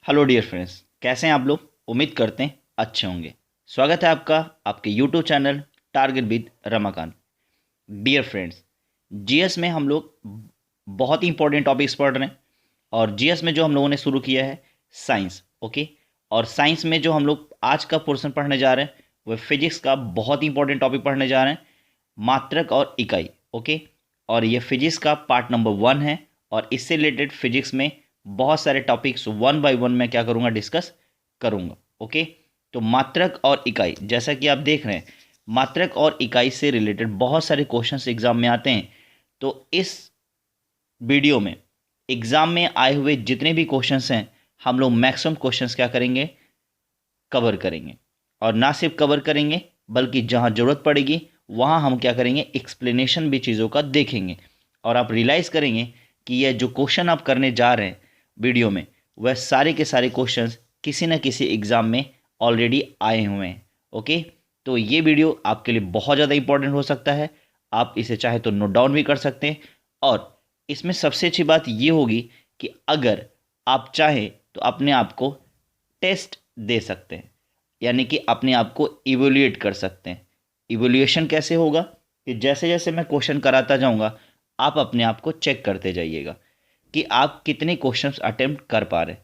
Hello dear friends, कैसे हैं आप लोग। उम्मीद करते हैं अच्छे होंगे। स्वागत है आपका आपके YouTube channel target with Ramakant. Dear friends, GS में हम लोग बहुत ही इंपॉर्टेंट टॉपिक्स पढ़ रहे हैं। और जीएस में जो हम लोगों ने शुरू किया है साइंस। ओके। और साइंस में जो हम लोग आज का पोर्शन पढ़ने जा रहे हैं वह फिजिक्स का बहुत ही इंपॉर्टेंट टॉपिक पढ़ने जा रहे हैं, मात्रक और इकाई। ओके। और ये फिजिक्स का पार्ट नंबर 1 है। और इससे रिलेटेड फिजिक्स में बहुत सारे टॉपिक्स वन बाय वन मैं क्या करूँगा, डिस्कस करूँगा। ओके। तो मात्रक और इकाई, जैसा कि आप देख रहे हैं, मात्रक और इकाई से रिलेटेड बहुत सारे क्वेश्चंस एग्जाम में आते हैं। तो इस वीडियो में एग्जाम में आए हुए जितने भी क्वेश्चंस हैं, हम लोग मैक्सिमम क्वेश्चंस क्या करेंगे, कवर करेंगे। और ना सिर्फ कवर करेंगे बल्कि जहाँ ज़रूरत पड़ेगी वहाँ हम क्या करेंगे, एक्सप्लेनेशन भी चीज़ों का देखेंगे। और आप रियलाइज़ करेंगे कि यह जो क्वेश्चन आप करने जा रहे हैं वीडियो में, वह सारे के सारे क्वेश्चंस किसी न किसी एग्ज़ाम में ऑलरेडी आए हुए हैं। ओके। तो ये वीडियो आपके लिए बहुत ज़्यादा इंपॉर्टेंट हो सकता है। आप इसे चाहे तो नोट डाउन भी कर सकते हैं। और इसमें सबसे अच्छी बात ये होगी कि अगर आप चाहें तो अपने आप को टेस्ट दे सकते हैं, यानी कि अपने आप को इवोल्यूएट कर सकते हैं। इवोल्यूएशन कैसे होगा कि जैसे जैसे मैं क्वेश्चन कराता जाऊंगा, आप अपने आप को चेक करते जाइएगा कि आप कितने क्वेश्चंस अटेम्प्ट कर पा रहे हैं।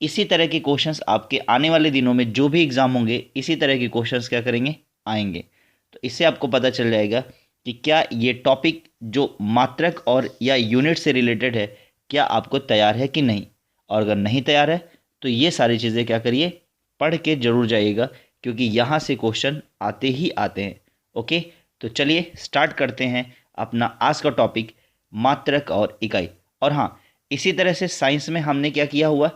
इसी तरह के क्वेश्चंस आपके आने वाले दिनों में जो भी एग्ज़ाम होंगे, इसी तरह के क्वेश्चंस क्या करेंगे, आएंगे। तो इससे आपको पता चल जाएगा कि क्या ये टॉपिक जो मात्रक और या यूनिट से रिलेटेड है, क्या आपको तैयार है कि नहीं। और अगर नहीं तैयार है तो ये सारी चीज़ें क्या करिए, पढ़ के जरूर जाइएगा, क्योंकि यहाँ से क्वेश्चन आते ही आते हैं। ओके। तो चलिए स्टार्ट करते हैं अपना आज का टॉपिक, मात्रक और इकाई। और हाँ, इसी तरह से साइंस में हमने क्या किया हुआ,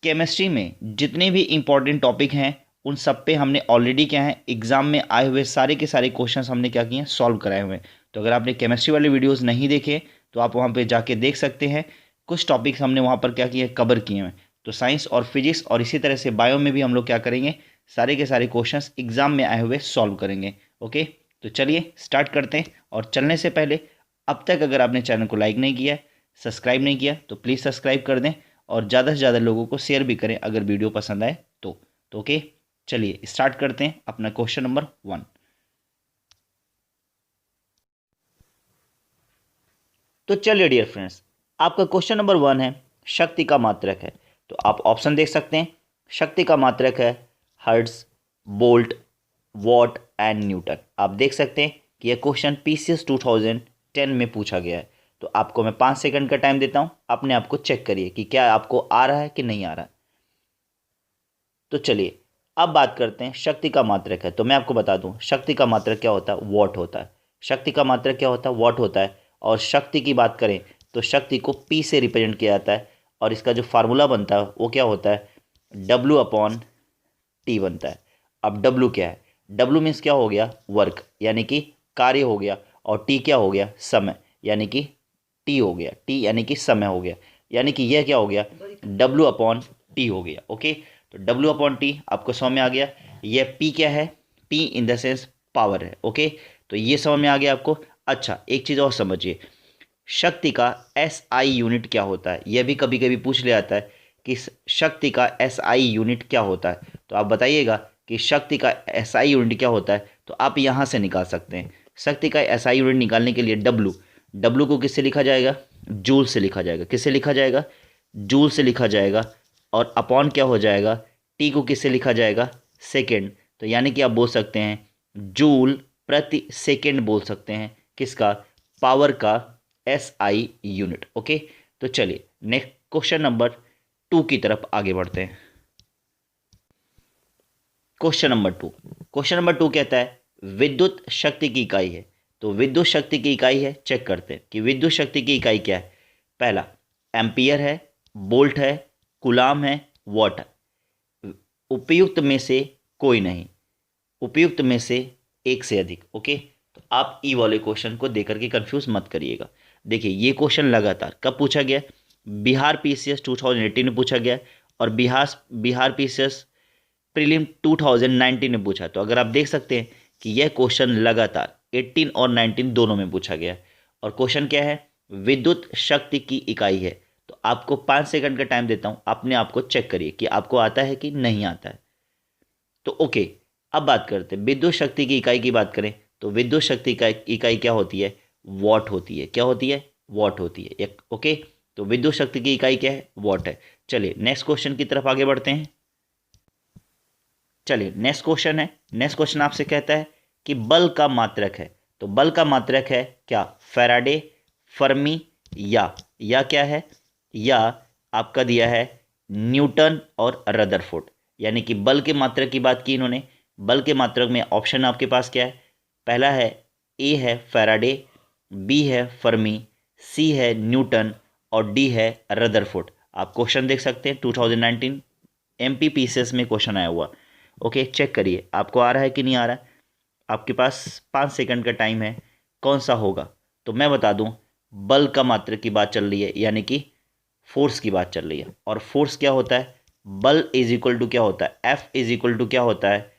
केमिस्ट्री में जितने भी इंपॉर्टेंट टॉपिक हैं उन सब पे हमने ऑलरेडी क्या है, एग्जाम में आए हुए सारे के सारे क्वेश्चंस हमने क्या किए हैं, सॉल्व कराए हुए हैं। तो अगर आपने केमिस्ट्री वाले वीडियोस नहीं देखे तो आप वहाँ पे जाके देख सकते हैं। कुछ टॉपिक्स हमने वहाँ पर क्या किए, कवर किए हैं। तो साइंस और फिजिक्स और इसी तरह से बायो में भी हम लोग क्या करेंगे, सारे के सारे क्वेश्चन एग्जाम में आए हुए सॉल्व करेंगे। ओके। तो चलिए स्टार्ट करते हैं। और चलने से पहले, अब तक अगर आपने चैनल को लाइक नहीं किया, सब्सक्राइब नहीं किया, तो प्लीज़ सब्सक्राइब कर दें और ज़्यादा से ज़्यादा लोगों को शेयर भी करें अगर वीडियो पसंद आए तो ओके। चलिए स्टार्ट करते हैं अपना क्वेश्चन नंबर 1। तो चलिए डियर फ्रेंड्स, आपका क्वेश्चन नंबर 1 है, शक्ति का मात्रक है। तो आप ऑप्शन देख सकते हैं। शक्ति का मात्रक है hertz, bolt, what and Newton. आप देख सकते हैं कि यह क्वेश्चन पीसीएस 2010 में पूछा गया है। तो आपको मैं 5 सेकंड का टाइम देता हूं, अपने आप को चेक करिए कि क्या आपको आ रहा है कि नहीं आ रहा है। तो चलिए अब बात करते हैं, शक्ति का मात्रक है। तो मैं आपको बता दूं, शक्ति का मात्रक क्या होता है, वॉट होता है। शक्ति का मात्रक क्या होता है, वॉट होता है। और शक्ति की बात करें तो शक्ति को पी से रिप्रेजेंट किया जाता है। और इसका जो फार्मूला बनता है वो क्या होता है, डब्ल्यू अपॉन टी बनता है। अब डब्ल्यू क्या है, डब्ल्यू मीन्स क्या हो गया, वर्क यानी कि कार्य हो गया। और टी क्या हो गया, समय यानी कि टी हो गया, टी यानी कि समय हो गया। यानी कि यह क्या हो गया, डब्ल्यू अपॉन टी हो गया। ओके। तो डब्ल्यू अपॉन टी आपको समझ में आ गया। यह पी क्या है, P in the sense power है। ओके। तो ये समझ में आ गया आपको। अच्छा, एक चीज़ और समझिए, शक्ति का एस आई यूनिट क्या होता है। यह भी कभी कभी पूछ लिया जाता है कि शक्ति का एस आई यूनिट क्या होता है। तो आप बताइएगा कि शक्ति का एस आई यूनिट क्या होता है। तो आप यहाँ से निकाल सकते हैं। शक्ति का एस आई यूनिट निकालने के लिए डब्लू, डब्लू को किससे लिखा जाएगा, जूल से लिखा जाएगा। किससे लिखा जाएगा, जूल से लिखा जाएगा। और अपॉन क्या हो जाएगा, टी को किससे लिखा जाएगा, सेकेंड। तो यानी कि आप बोल सकते हैं जूल प्रति सेकेंड बोल सकते हैं, किसका, पावर का एस आई यूनिट। ओके। तो चलिए नेक्स्ट क्वेश्चन नंबर 2 की तरफ आगे बढ़ते हैं। क्वेश्चन नंबर 2, क्वेश्चन नंबर 2 कहता है विद्युत शक्ति की इकाई है। तो विद्युत शक्ति की इकाई है, चेक करते हैं कि विद्युत शक्ति की इकाई क्या है। पहला एम्पियर है, बोल्ट है, कुलाम है, वॉट है। उपयुक्त में से कोई नहीं, उपयुक्त में से एक से अधिक। ओके। तो आप ई वाले क्वेश्चन को देकर के कंफ्यूज मत करिएगा। देखिए ये क्वेश्चन लगातार कब पूछा गया, बिहार पीसीएस 2018 में पूछा गया। और बिहार पीसीएस प्रीलिम 2019 में पूछा। तो अगर आप देख सकते हैं कि यह क्वेश्चन लगातार 18 और 19 दोनों में पूछा गया है। और क्वेश्चन क्या है, विद्युत शक्ति की इकाई है। तो आपको 5 सेकंड का टाइम देता हूँ, अपने आप को चेक करिए कि आपको आता है कि नहीं आता है। तो ओके, अब बात करते हैं विद्युत शक्ति की इकाई की बात करें तो विद्युत शक्ति का इकाई क्या होती है? वॉट होती है। क्या होती है? वॉट होती है। ओके, तो विद्युत शक्ति की इकाई क्या है? वॉट है। चलिए नेक्स्ट क्वेश्चन की तरफ आगे बढ़ते हैं। चलिए नेक्स्ट क्वेश्चन है, नेक्स्ट क्वेश्चन आपसे कहता है कि बल का मात्रक है। तो बल का मात्रक है क्या? फैराडे, फर्मी, या क्या है? या आपका दिया है न्यूटन और रदरफोर्ड। यानी कि बल के मात्रक की बात की इन्होंने। बल के मात्रक में ऑप्शन आपके पास क्या है? पहला है ए है फैराडे, बी है फर्मी, सी है न्यूटन और डी है रदरफोर्ड। आप क्वेश्चन देख सकते हैं 2019 MPPCS में क्वेश्चन आया हुआ। ओके, चेक करिए आपको आ रहा है कि नहीं आ रहा है। आपके पास 5 सेकंड का टाइम है, कौन सा होगा? तो मैं बता दूं, बल का मात्रक की बात चल रही है, यानी कि फोर्स की बात चल रही है। और फोर्स क्या होता है? बल इज इक्वल टू क्या होता है? एफ इज इक्वल टू क्या होता है?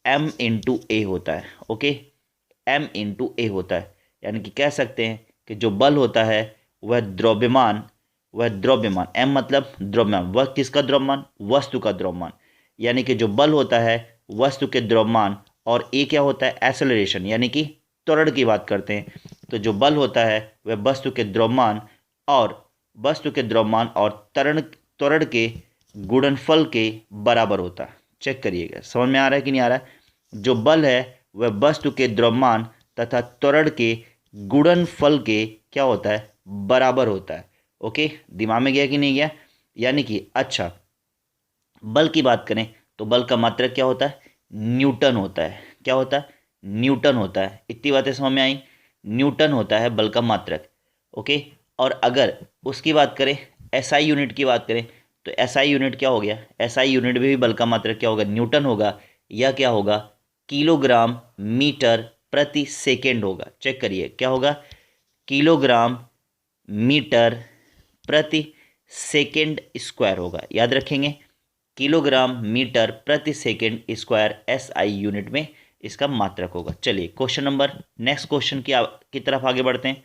एम इंटू ए होता है। ओके, एम इंटू ए होता है। यानी कि कह सकते हैं कि जो बल होता है वह द्रव्यमान, एम मतलब द्रव्यमान, वह किसका द्रव्यमान? वस्तु का द्रव्यमान। यानी कि जो बल होता है वस्तु के द्रव्यमान, और ए क्या होता है? एक्सेलरेशन, यानी कि त्वरण की बात करते हैं। तो जो बल होता है वह वस्तु के द्रव्यमान और त्वरण के गुणनफल के बराबर होता है। चेक करिएगा, समझ में आ रहा है कि नहीं आ रहा है? जो बल है वह वस्तु के द्रव्यमान तथा त्वरण के गुणनफल के क्या होता है? बराबर होता है। ओके, दिमाग में गया कि नहीं गया? यानी कि अच्छा, बल की बात करें तो बल का मात्रक क्या होता है? न्यूटन होता है। क्या होता है? न्यूटन होता है। इतनी बातें समझ में आई? न्यूटन होता है बल का मात्रक। ओके, और अगर उसकी बात करें, एसआई यूनिट की बात करें, तो एसआई यूनिट क्या हो गया? एसआई यूनिट में भी बल का मात्रक क्या होगा? न्यूटन होगा, या क्या होगा? किलोग्राम मीटर प्रति सेकेंड होगा। चेक करिए क्या होगा? किलोग्राम मीटर प्रति सेकेंड स्क्वायर होगा। याद रखेंगे, किलोग्राम मीटर प्रति सेकेंड स्क्वायर एसआई यूनिट में इसका मात्रक होगा। चलिए क्वेश्चन नंबर, नेक्स्ट क्वेश्चन की तरफ आगे बढ़ते हैं।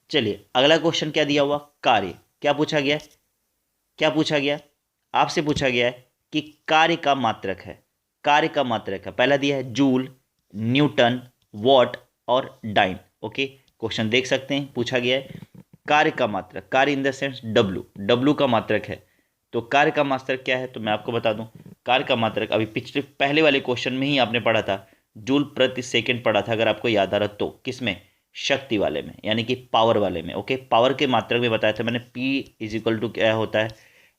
चलिए अगला क्वेश्चन क्या दिया हुआ? कार्य। क्या पूछा गया? क्या पूछा गया? आपसे पूछा गया है कि कार्य का मात्रक है। कार्य का मात्रक है, पहला दिया है जूल, न्यूटन, वॉट और डाइन। ओके, क्वेश्चन देख सकते हैं, पूछा गया है कार्य का मात्रक, कार्य इन द सेंस डब्लू का मात्रक है। तो कार्य का मात्रक क्या है? तो मैं आपको बता दूं, कार्य का मात्रक अभी पहले वाले क्वेश्चन में ही आपने पढ़ा था, जूल प्रति सेकंड पढ़ा था, अगर आपको याद आ रहा तो। किसमें? शक्ति वाले में, यानी कि पावर वाले में। ओके, पावर के मात्रक में बताया था मैंने, P इज इक्वल टू क्या होता है?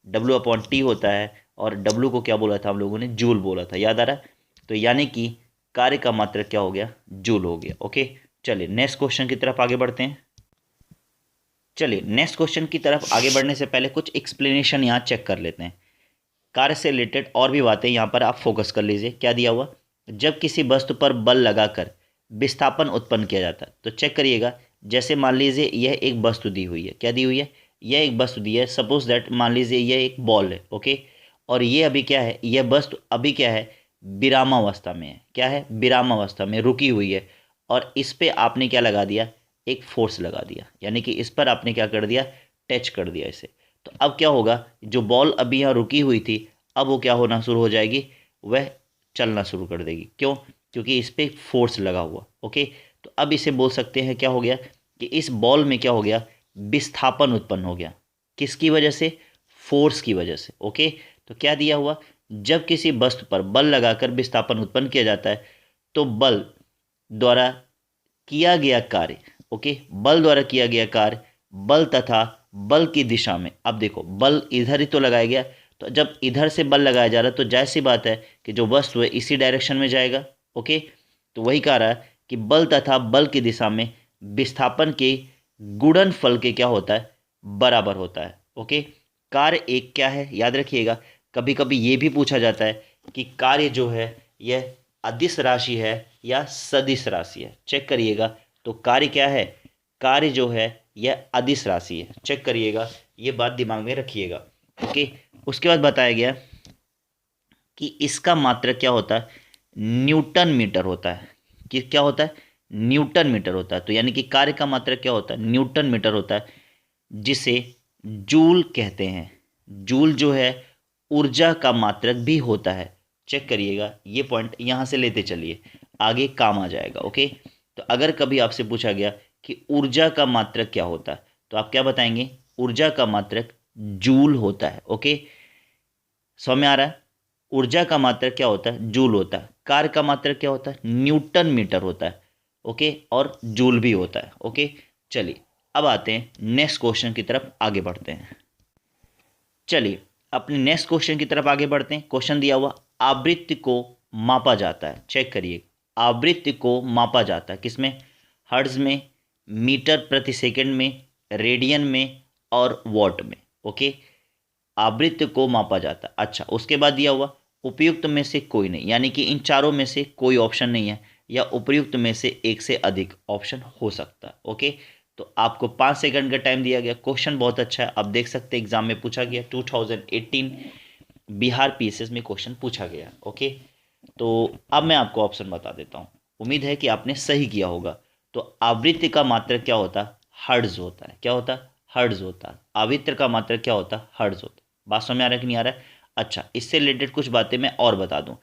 W/T होता है, और W को क्या बोला था हम लोगों ने? जूल बोला था। याद आ रहा है? तो यानी कि कार्य का मात्रक क्या हो गया? जूल हो गया। ओके, चलिए नेक्स्ट क्वेश्चन की तरफ आगे बढ़ते हैं। चलिए नेक्स्ट क्वेश्चन की तरफ आगे बढ़ने से पहले कुछ एक्सप्लेनेशन यहाँ चेक कर लेते हैं। कार्य से रिलेटेड और भी बातें यहाँ पर आप फोकस कर लीजिए। क्या दिया हुआ? जब किसी वस्तु पर बल लगाकर विस्थापन उत्पन्न किया जाता है, तो चेक करिएगा। जैसे मान लीजिए यह एक वस्तु दी हुई है। क्या दी हुई है? यह एक वस्तु दी है। सपोज दैट, मान लीजिए यह एक बॉल है। ओके, और ये अभी क्या है? यह वस्तु अभी क्या है? विरामावस्था में है। क्या है? विरामावस्था में रुकी हुई है। और इस पे आपने क्या लगा दिया? एक फोर्स लगा दिया, यानी कि इस पर आपने क्या कर दिया? टच कर दिया इसे। तो अब क्या होगा? जो बॉल अभी यहाँ रुकी हुई थी, अब वो क्या होना शुरू हो जाएगी? वह चलना शुरू कर देगी। क्यों? क्योंकि इस पर फोर्स लगा हुआ। ओके, तो अब इसे बोल सकते हैं क्या हो गया? कि इस बॉल में क्या हो गया? विस्थापन उत्पन्न हो गया। किसकी वजह से? फोर्स की वजह से। ओके, तो क्या दिया हुआ? जब किसी वस्तु पर बल लगाकर विस्थापन उत्पन्न किया जाता है, तो बल द्वारा किया गया कार्य, ओके, बल द्वारा किया गया कार्य, बल तथा बल की दिशा में। अब देखो, बल इधर ही तो लगाया गया, तो जब इधर से बल लगाया जा रहा है तो जाहिर सी बात है कि जो वस्तु है इसी डायरेक्शन में जाएगा। ओके, तो वही कह रहा है कि बल तथा बल की दिशा में विस्थापन के गुणनफल के क्या होता है? बराबर होता है। ओके, कार्य एक क्या है? याद रखिएगा, कभी कभी ये भी पूछा जाता है कि कार्य जो है यह अदिश राशि है या सदिश राशि है। चेक करिएगा, तो कार्य क्या है? कार्य जो है यह अदिश राशि है। चेक करिएगा, ये बात दिमाग में रखिएगा। ओके, उसके बाद बताया गया कि इसका मात्रक क्या होता है? न्यूटन मीटर होता है। कि क्या होता है? न्यूटन मीटर होता है। तो यानी कि कार्य का मात्रक क्या होता है? न्यूटन मीटर होता है, जिसे जूल कहते हैं। जूल जो है ऊर्जा का मात्रक भी होता है। चेक करिएगा, ये पॉइंट यहाँ से लेते चलिए, आगे काम आ जाएगा। ओके, तो अगर कभी आपसे पूछा गया कि ऊर्जा का मात्रक क्या होता है, तो आप क्या बताएंगे? ऊर्जा का मात्रक जूल होता है। ओके, समझ में आ रहा है? ऊर्जा का मात्रक क्या होता है? जूल होता है। कार्य का मात्रक क्या होता है? न्यूटन मीटर होता है। ओके, और जूल भी होता है। ओके, चलिए अब आते हैं नेक्स्ट क्वेश्चन की तरफ, आगे बढ़ते हैं। चलिए अपने नेक्स्ट क्वेश्चन की तरफ आगे बढ़ते हैं। क्वेश्चन दिया हुआ, आवृत्ति को मापा जाता है। चेक करिए, आवृत्ति को मापा जाता है किसमें? हर्ट्ज में, मीटर प्रति सेकंड में, रेडियन में और वॉट में। ओके, आवृत्ति को मापा जाता है। अच्छा, उसके बाद दिया हुआ उपयुक्त में से कोई नहीं, यानी कि इन चारों में से कोई ऑप्शन नहीं है, या उपयुक्त में से एक से अधिक ऑप्शन हो सकता है। ओके, तो आपको 5 सेकंड का टाइम दिया गया। क्वेश्चन बहुत अच्छा है, आप देख सकते हैं एग्जाम में पूछा गया, 2018 बिहार पीएसएस में क्वेश्चन पूछा गया। ओके, तो अब मैं आपको ऑप्शन बता देता हूँ, उम्मीद है कि आपने सही किया होगा। तो आवृत्ति का मात्रक क्या होता है? हर्ट्ज होता है। क्या होता है? हर्ट्ज होता है। आवृत्ति का मात्रक क्या होता है? हर्ट्ज होता है। बात समझ में आ रहा है कि नहीं आ रहा है? अच्छा, इससे रिलेटेड कुछ बातें मैं और बता दूं।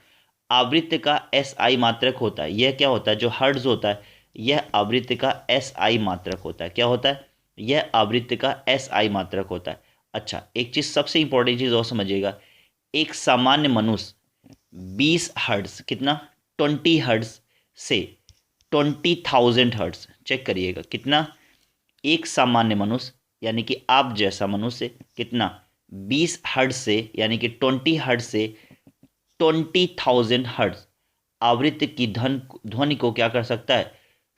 आवृत्ति का एस आई मात्रक होता है। यह क्या होता है? जो हर्ट्ज होता है, यह आवृत्ति का एस आई मात्रक होता है। क्या होता है? यह आवृत्ति का एस आई मात्रक होता है। अच्छा, एक चीज, सबसे इंपॉर्टेंट चीज और समझिएगा, एक सामान्य मनुष्य 20 हर्ट्ज, कितना? 20 हर्ट्ज से 20,000 हर्ट्ज, चेक करिएगा कितना, एक सामान्य मनुष्य यानी कि आप जैसा मनुष्य कितना, 20 हर्ट्ज से यानी कि 20 हर्ट्ज से 20,000 हर्ट्ज आवृत्ति की ध्वनि को क्या कर सकता है?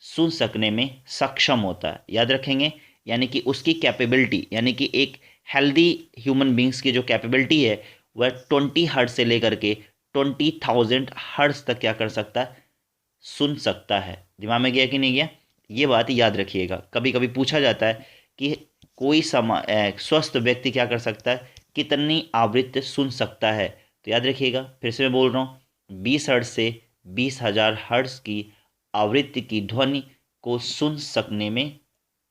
सुन सकने में सक्षम होता है। याद रखेंगे, यानी कि उसकी कैपेबिलिटी, यानी कि एक हेल्दी ह्यूमन बींग्स की जो कैपेबिलिटी है, वह 20 हर्ट्ज से लेकर के 20,000 हर्ट्ज तक क्या कर सकता है? सुन सकता है। दिमाग में गया कि नहीं गया? ये बात याद रखिएगा। कभी कभी पूछा जाता है कि कोई स्वस्थ व्यक्ति क्या कर सकता है, कितनी आवृत्ति सुन सकता है? तो याद रखिएगा, फिर से मैं बोल रहा हूँ, 20 हर्ट्ज से 20,000 हर्ट्ज की आवृत्ति की ध्वनि को सुन सकने में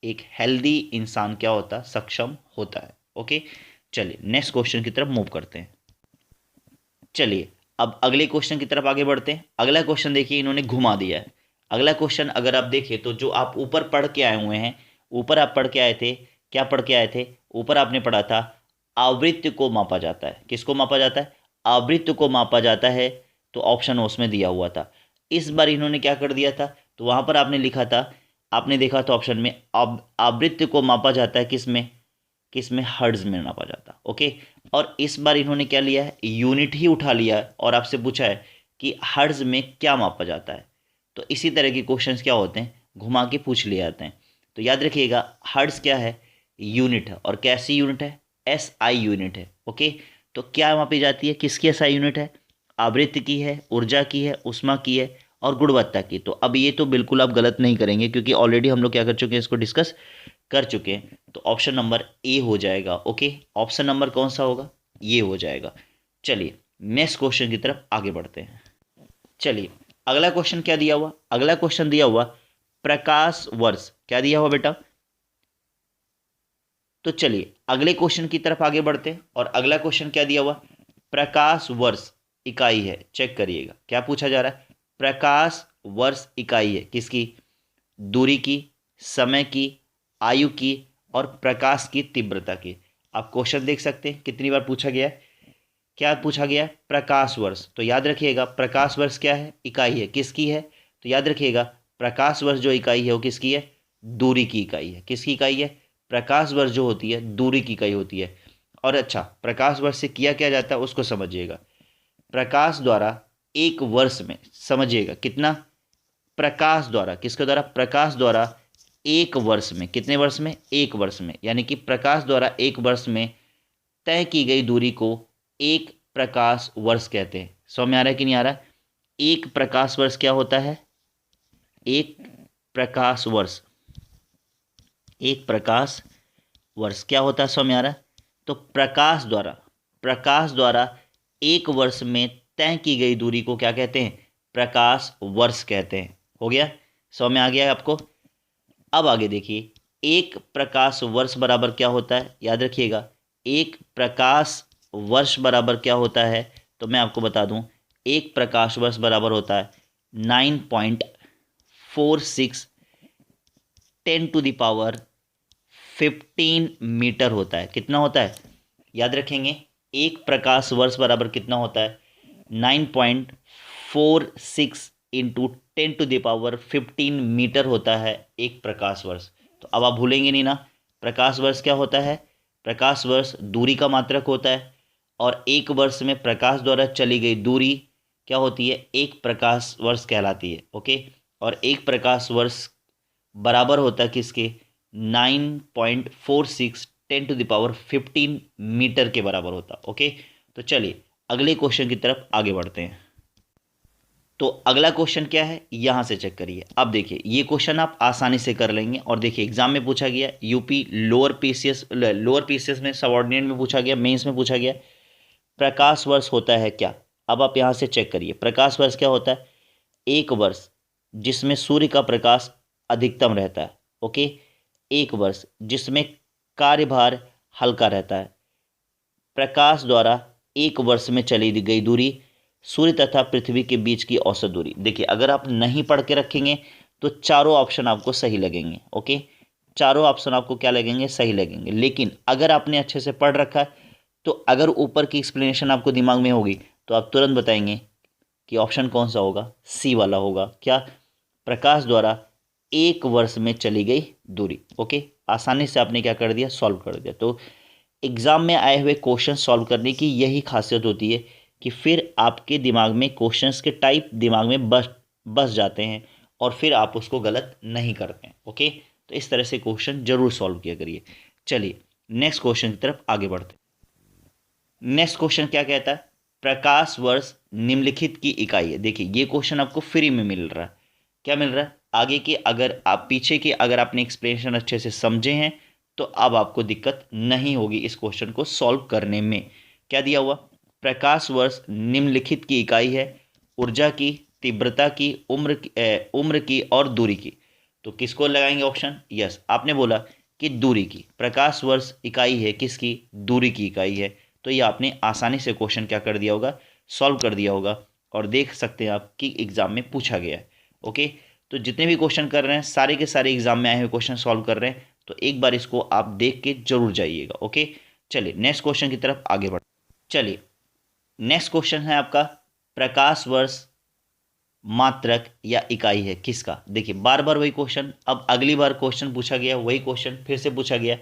एक हेल्दी इंसान क्या होता है? सक्षम होता है। ओके, चलिए नेक्स्ट क्वेश्चन की तरफ मूव करते हैं। चलिए अब अगले क्वेश्चन की तरफ आगे बढ़ते हैं। अगला क्वेश्चन देखिए, इन्होंने घुमा दिया है। अगला क्वेश्चन अगर आप देखिए तो जो आप ऊपर पढ़ के आए हुए हैं, ऊपर आप पढ़ के आए थे, क्या पढ़ के आए थे? ऊपर आपने पढ़ा था आवृत्ति को मापा जाता है। किसको मापा जाता है? आवृत्ति को मापा जाता है। तो ऑप्शन उसमें दिया हुआ था। इस बार इन्होंने क्या कर दिया था, तो वहां पर आपने लिखा था, आपने देखा था ऑप्शन में, आवृत्ति को मापा जाता है किसमें? किसमें? हर्ट्ज में नापा जाता। ओके, और इस बार इन्होंने क्या लिया है? यूनिट ही उठा लिया है और आपसे पूछा है कि हर्ट्ज में क्या मापा जाता है। तो इसी तरह के क्वेश्चंस क्या होते हैं, घुमा के पूछ लिए जाते हैं। तो याद रखिएगा, हर्ट्ज क्या है? यूनिट है। और कैसी यूनिट है? एस आई यूनिट है। ओके, तो क्या मापी जाती है? किसकी एस आई यूनिट है? आवृत्ति की है, ऊर्जा की है, ऊष्मा की है और गुणवत्ता की। तो अब ये तो बिल्कुल आप गलत नहीं करेंगे, क्योंकि ऑलरेडी हम लोग क्या कर चुके हैं, इसको डिस्कस कर चुके हैं। तो ऑप्शन नंबर ए हो जाएगा। ओके, ऑप्शन नंबर कौन सा होगा? ये हो जाएगा। चलिए नेक्स्ट क्वेश्चन की तरफ आगे बढ़ते हैं। चलिए अगला क्वेश्चन क्या दिया हुआ? अगला क्वेश्चन दिया हुआ प्रकाश वर्ष। क्या दिया हुआ बेटा? तो चलिए अगले क्वेश्चन की तरफ आगे बढ़ते हैं। और अगला क्वेश्चन क्या दिया हुआ? प्रकाश वर्ष इकाई है। चेक करिएगा क्या पूछा जा रहा है। प्रकाश वर्ष इकाई है किसकी? दूरी की, समय की, आयु की और प्रकाश की तीव्रता की। आप क्वेश्चन देख सकते हैं कितनी बार पूछा गया है। क्या पूछा गया है? प्रकाश वर्ष। तो याद रखिएगा प्रकाश वर्ष क्या है? इकाई है। किसकी है? तो याद रखिएगा प्रकाश वर्ष जो इकाई है वो किसकी है? दूरी की इकाई है। किसकी इकाई है? प्रकाश वर्ष जो होती है दूरी की इकाई होती है। और अच्छा, प्रकाश वर्ष से किया क्या जाता है उसको समझिएगा। प्रकाश द्वारा एक वर्ष में, समझिएगा कितना? प्रकाश द्वारा, किसके द्वारा? प्रकाश द्वारा एक वर्ष में, कितने वर्ष में? एक वर्ष में, यानी कि प्रकाश द्वारा एक वर्ष में तय की गई दूरी को एक प्रकाश वर्ष कहते हैं। समझ में आ रहा है कि नहीं आ रहा? एक प्रकाश वर्ष क्या होता है? एक प्रकाश वर्ष, एक प्रकाश वर्ष क्या होता है? समझ में आ रहा है? तो प्रकाश द्वारा एक वर्ष में तय की गई दूरी को क्या कहते हैं? प्रकाश वर्ष कहते हैं। हो गया? समझ में आ गया आपको? अब आगे देखिए, एक प्रकाश वर्ष बराबर क्या होता है, याद रखिएगा, एक प्रकाश वर्ष बराबर क्या होता है, तो मैं आपको बता दूं, एक प्रकाश वर्ष बराबर होता है 9.46 10⁻15 मीटर होता है। कितना होता है, याद रखेंगे, एक प्रकाश वर्ष बराबर कितना होता है, 9.46 इंटू 10⁻15 मीटर होता है एक प्रकाश वर्ष। तो अब आप भूलेंगे नहीं ना, प्रकाश वर्ष क्या होता है, प्रकाश वर्ष दूरी का मात्रक होता है, और एक वर्ष में प्रकाश द्वारा चली गई दूरी क्या होती है, एक प्रकाश वर्ष कहलाती है। ओके, और एक प्रकाश वर्ष बराबर होता है किसके, 9.46 10⁻15 मीटर के बराबर होता। ओके, तो चलिए अगले क्वेश्चन की तरफ आगे बढ़ते हैं। तो अगला क्वेश्चन क्या है, यहां से चेक करिए। अब देखिए ये क्वेश्चन आप आसानी से कर लेंगे, और देखिए एग्जाम में पूछा गया, यूपी लोअर पीसीएस में सबऑर्डिनेट में पूछा गया, मेंस में पूछा गया, प्रकाश वर्ष होता है क्या। अब आप यहां से चेक करिए, प्रकाश वर्ष क्या होता है, एक वर्ष जिसमें सूर्य का प्रकाश अधिकतम रहता है। ओके, एक वर्ष जिसमें कार्यभार हल्का रहता है, प्रकाश द्वारा एक वर्ष में चली गई दूरी, सूर्य तथा पृथ्वी के बीच की औसत दूरी। देखिए अगर आप नहीं पढ़ के रखेंगे तो चारों ऑप्शन आपको सही लगेंगे। ओके, चारों ऑप्शन आपको क्या लगेंगे, सही लगेंगे। लेकिन अगर आपने अच्छे से पढ़ रखा है तो अगर ऊपर की एक्सप्लेनेशन आपको दिमाग में होगी तो आप तुरंत बताएंगे कि ऑप्शन कौन सा होगा, सी वाला होगा। क्या, प्रकाश द्वारा एक वर्ष में चली गई दूरी। ओके, आसानी से आपने क्या कर दिया, सॉल्व कर दिया। तो एग्जाम में आए हुए क्वेश्चन सॉल्व करने की यही खासियत होती है कि फिर आपके दिमाग में क्वेश्चंस के टाइप दिमाग में बस जाते हैं, और फिर आप उसको गलत नहीं करते हैं। ओके, तो इस तरह से क्वेश्चन जरूर सॉल्व किया करिए। चलिए नेक्स्ट क्वेश्चन की तरफ आगे बढ़ते हैं। नेक्स्ट क्वेश्चन क्या कहता है, प्रकाश वर्ष निम्नलिखित की इकाई है। देखिए ये क्वेश्चन आपको फ्री में मिल रहा है। क्या मिल रहा है, आगे के अगर आप पीछे के अगर आपने एक्सप्लेनेशन अच्छे से समझे हैं तो अब आपको दिक्कत नहीं होगी इस क्वेश्चन को सॉल्व करने में। क्या दिया हुआ, प्रकाश वर्ष निम्नलिखित की इकाई है, ऊर्जा की, तीव्रता की, उम्र की और दूरी की। तो किसको लगाएंगे ऑप्शन, यस आपने बोला कि दूरी की, प्रकाश वर्ष इकाई है किसकी, दूरी की इकाई है। तो ये आपने आसानी से क्वेश्चन क्या कर दिया होगा, सॉल्व कर दिया होगा, और देख सकते हैं आप कि एग्जाम में पूछा गया है। ओके, तो जितने भी क्वेश्चन कर रहे हैं सारे के सारे एग्जाम में आए हुए क्वेश्चन सॉल्व कर रहे हैं, तो एक बार इसको आप देख के जरूर जाइएगा। ओके, चलिए नेक्स्ट क्वेश्चन की तरफ आगे बढ़। चलिए नेक्स्ट क्वेश्चन है आपका, प्रकाश वर्ष मात्रक या इकाई है किसका। देखिए बार बार वही क्वेश्चन, अब अगली बार क्वेश्चन पूछा गया वही क्वेश्चन फिर से पूछा गया,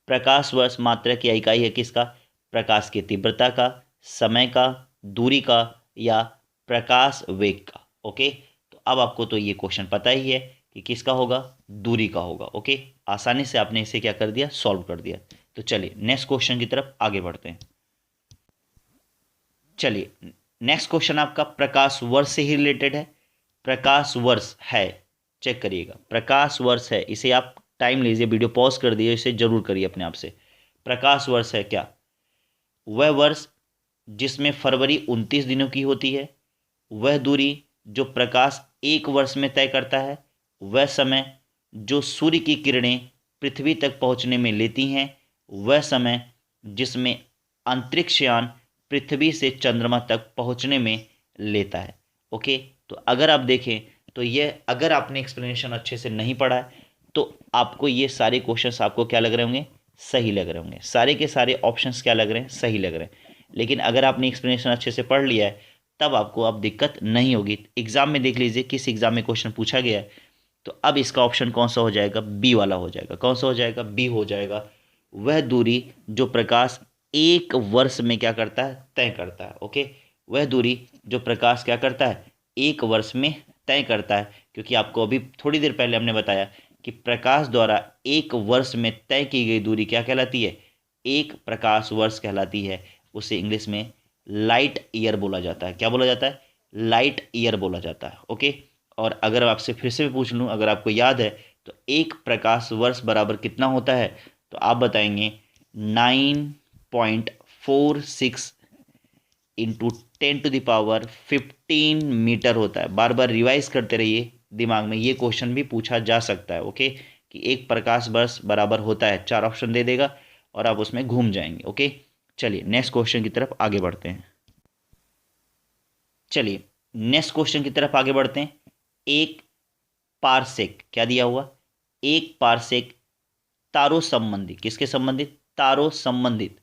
प्रकाश वर्ष मात्रक या इकाई है किसका, प्रकाश की तीव्रता का, समय का, दूरी का, या प्रकाश वेग का। ओके, तो अब आपको तो ये क्वेश्चन पता ही है कि किसका होगा, दूरी का होगा। ओके, आसानी से आपने इसे क्या कर दिया, सॉल्व कर दिया। तो चलिए नेक्स्ट क्वेश्चन की तरफ आगे बढ़ते हैं। चलिए नेक्स्ट क्वेश्चन आपका प्रकाश वर्ष से ही रिलेटेड है। प्रकाश वर्ष है, चेक करिएगा, प्रकाश वर्ष है, इसे आप टाइम लीजिए, वीडियो पॉज कर दीजिए, इसे जरूर करिए अपने आप से। प्रकाश वर्ष है क्या, वह वर्ष जिसमें फरवरी 29 दिनों की होती है, वह दूरी जो प्रकाश एक वर्ष में तय करता है, वह समय जो सूर्य की किरणें पृथ्वी तक पहुंचने में लेती हैं, वह समय जिसमें अंतरिक्ष यान पृथ्वी से चंद्रमा तक पहुंचने में लेता है। ओके, तो अगर आप देखें तो ये, अगर आपने एक्सप्लेनेशन अच्छे से नहीं पढ़ा है तो आपको ये सारे क्वेश्चंस आपको क्या लग रहे होंगे, सही लग रहे होंगे, सारे के सारे ऑप्शंस क्या लग रहे हैं, सही लग रहे हैं। लेकिन अगर आपने एक्सप्लेनेशन अच्छे से पढ़ लिया है तब आपको अब दिक्कत नहीं होगी। एग्जाम में देख लीजिए किस एग्जाम में क्वेश्चन पूछा गया है, तो अब इसका ऑप्शन कौन सा हो जाएगा, बी वाला हो जाएगा। कौन सा हो जाएगा, बी हो जाएगा, वह दूरी जो प्रकाश एक वर्ष में क्या करता है, तय करता है। ओके, वह दूरी जो प्रकाश क्या करता है, एक वर्ष में तय करता है। क्योंकि आपको अभी थोड़ी देर पहले हमने बताया कि प्रकाश द्वारा एक वर्ष में तय की गई दूरी क्या कहलाती है, एक प्रकाश वर्ष कहलाती है। उसे इंग्लिश में लाइट ईयर बोला जाता है। क्या बोला जाता है, लाइट ईयर बोला जाता है। ओके, और अगर आपसे फिर से पूछ लूँ, अगर आपको याद है तो एक प्रकाश वर्ष बराबर कितना होता है, तो आप बताएंगे 9.46 इंटू 10⁻15 मीटर होता है। बार बार रिवाइज करते रहिए, दिमाग में ये क्वेश्चन भी पूछा जा सकता है। ओके, कि एक प्रकाश वर्ष बराबर होता है, 4 ऑप्शन दे देगा और आप उसमें घूम जाएंगे। ओके, चलिए नेक्स्ट क्वेश्चन की तरफ आगे बढ़ते हैं। चलिए नेक्स्ट क्वेश्चन की तरफ आगे बढ़ते हैं। एक पारसेक क्या दिया हुआ, एक पारसेक तारों संबंधी, किसके संबंधित, तारों संबंधित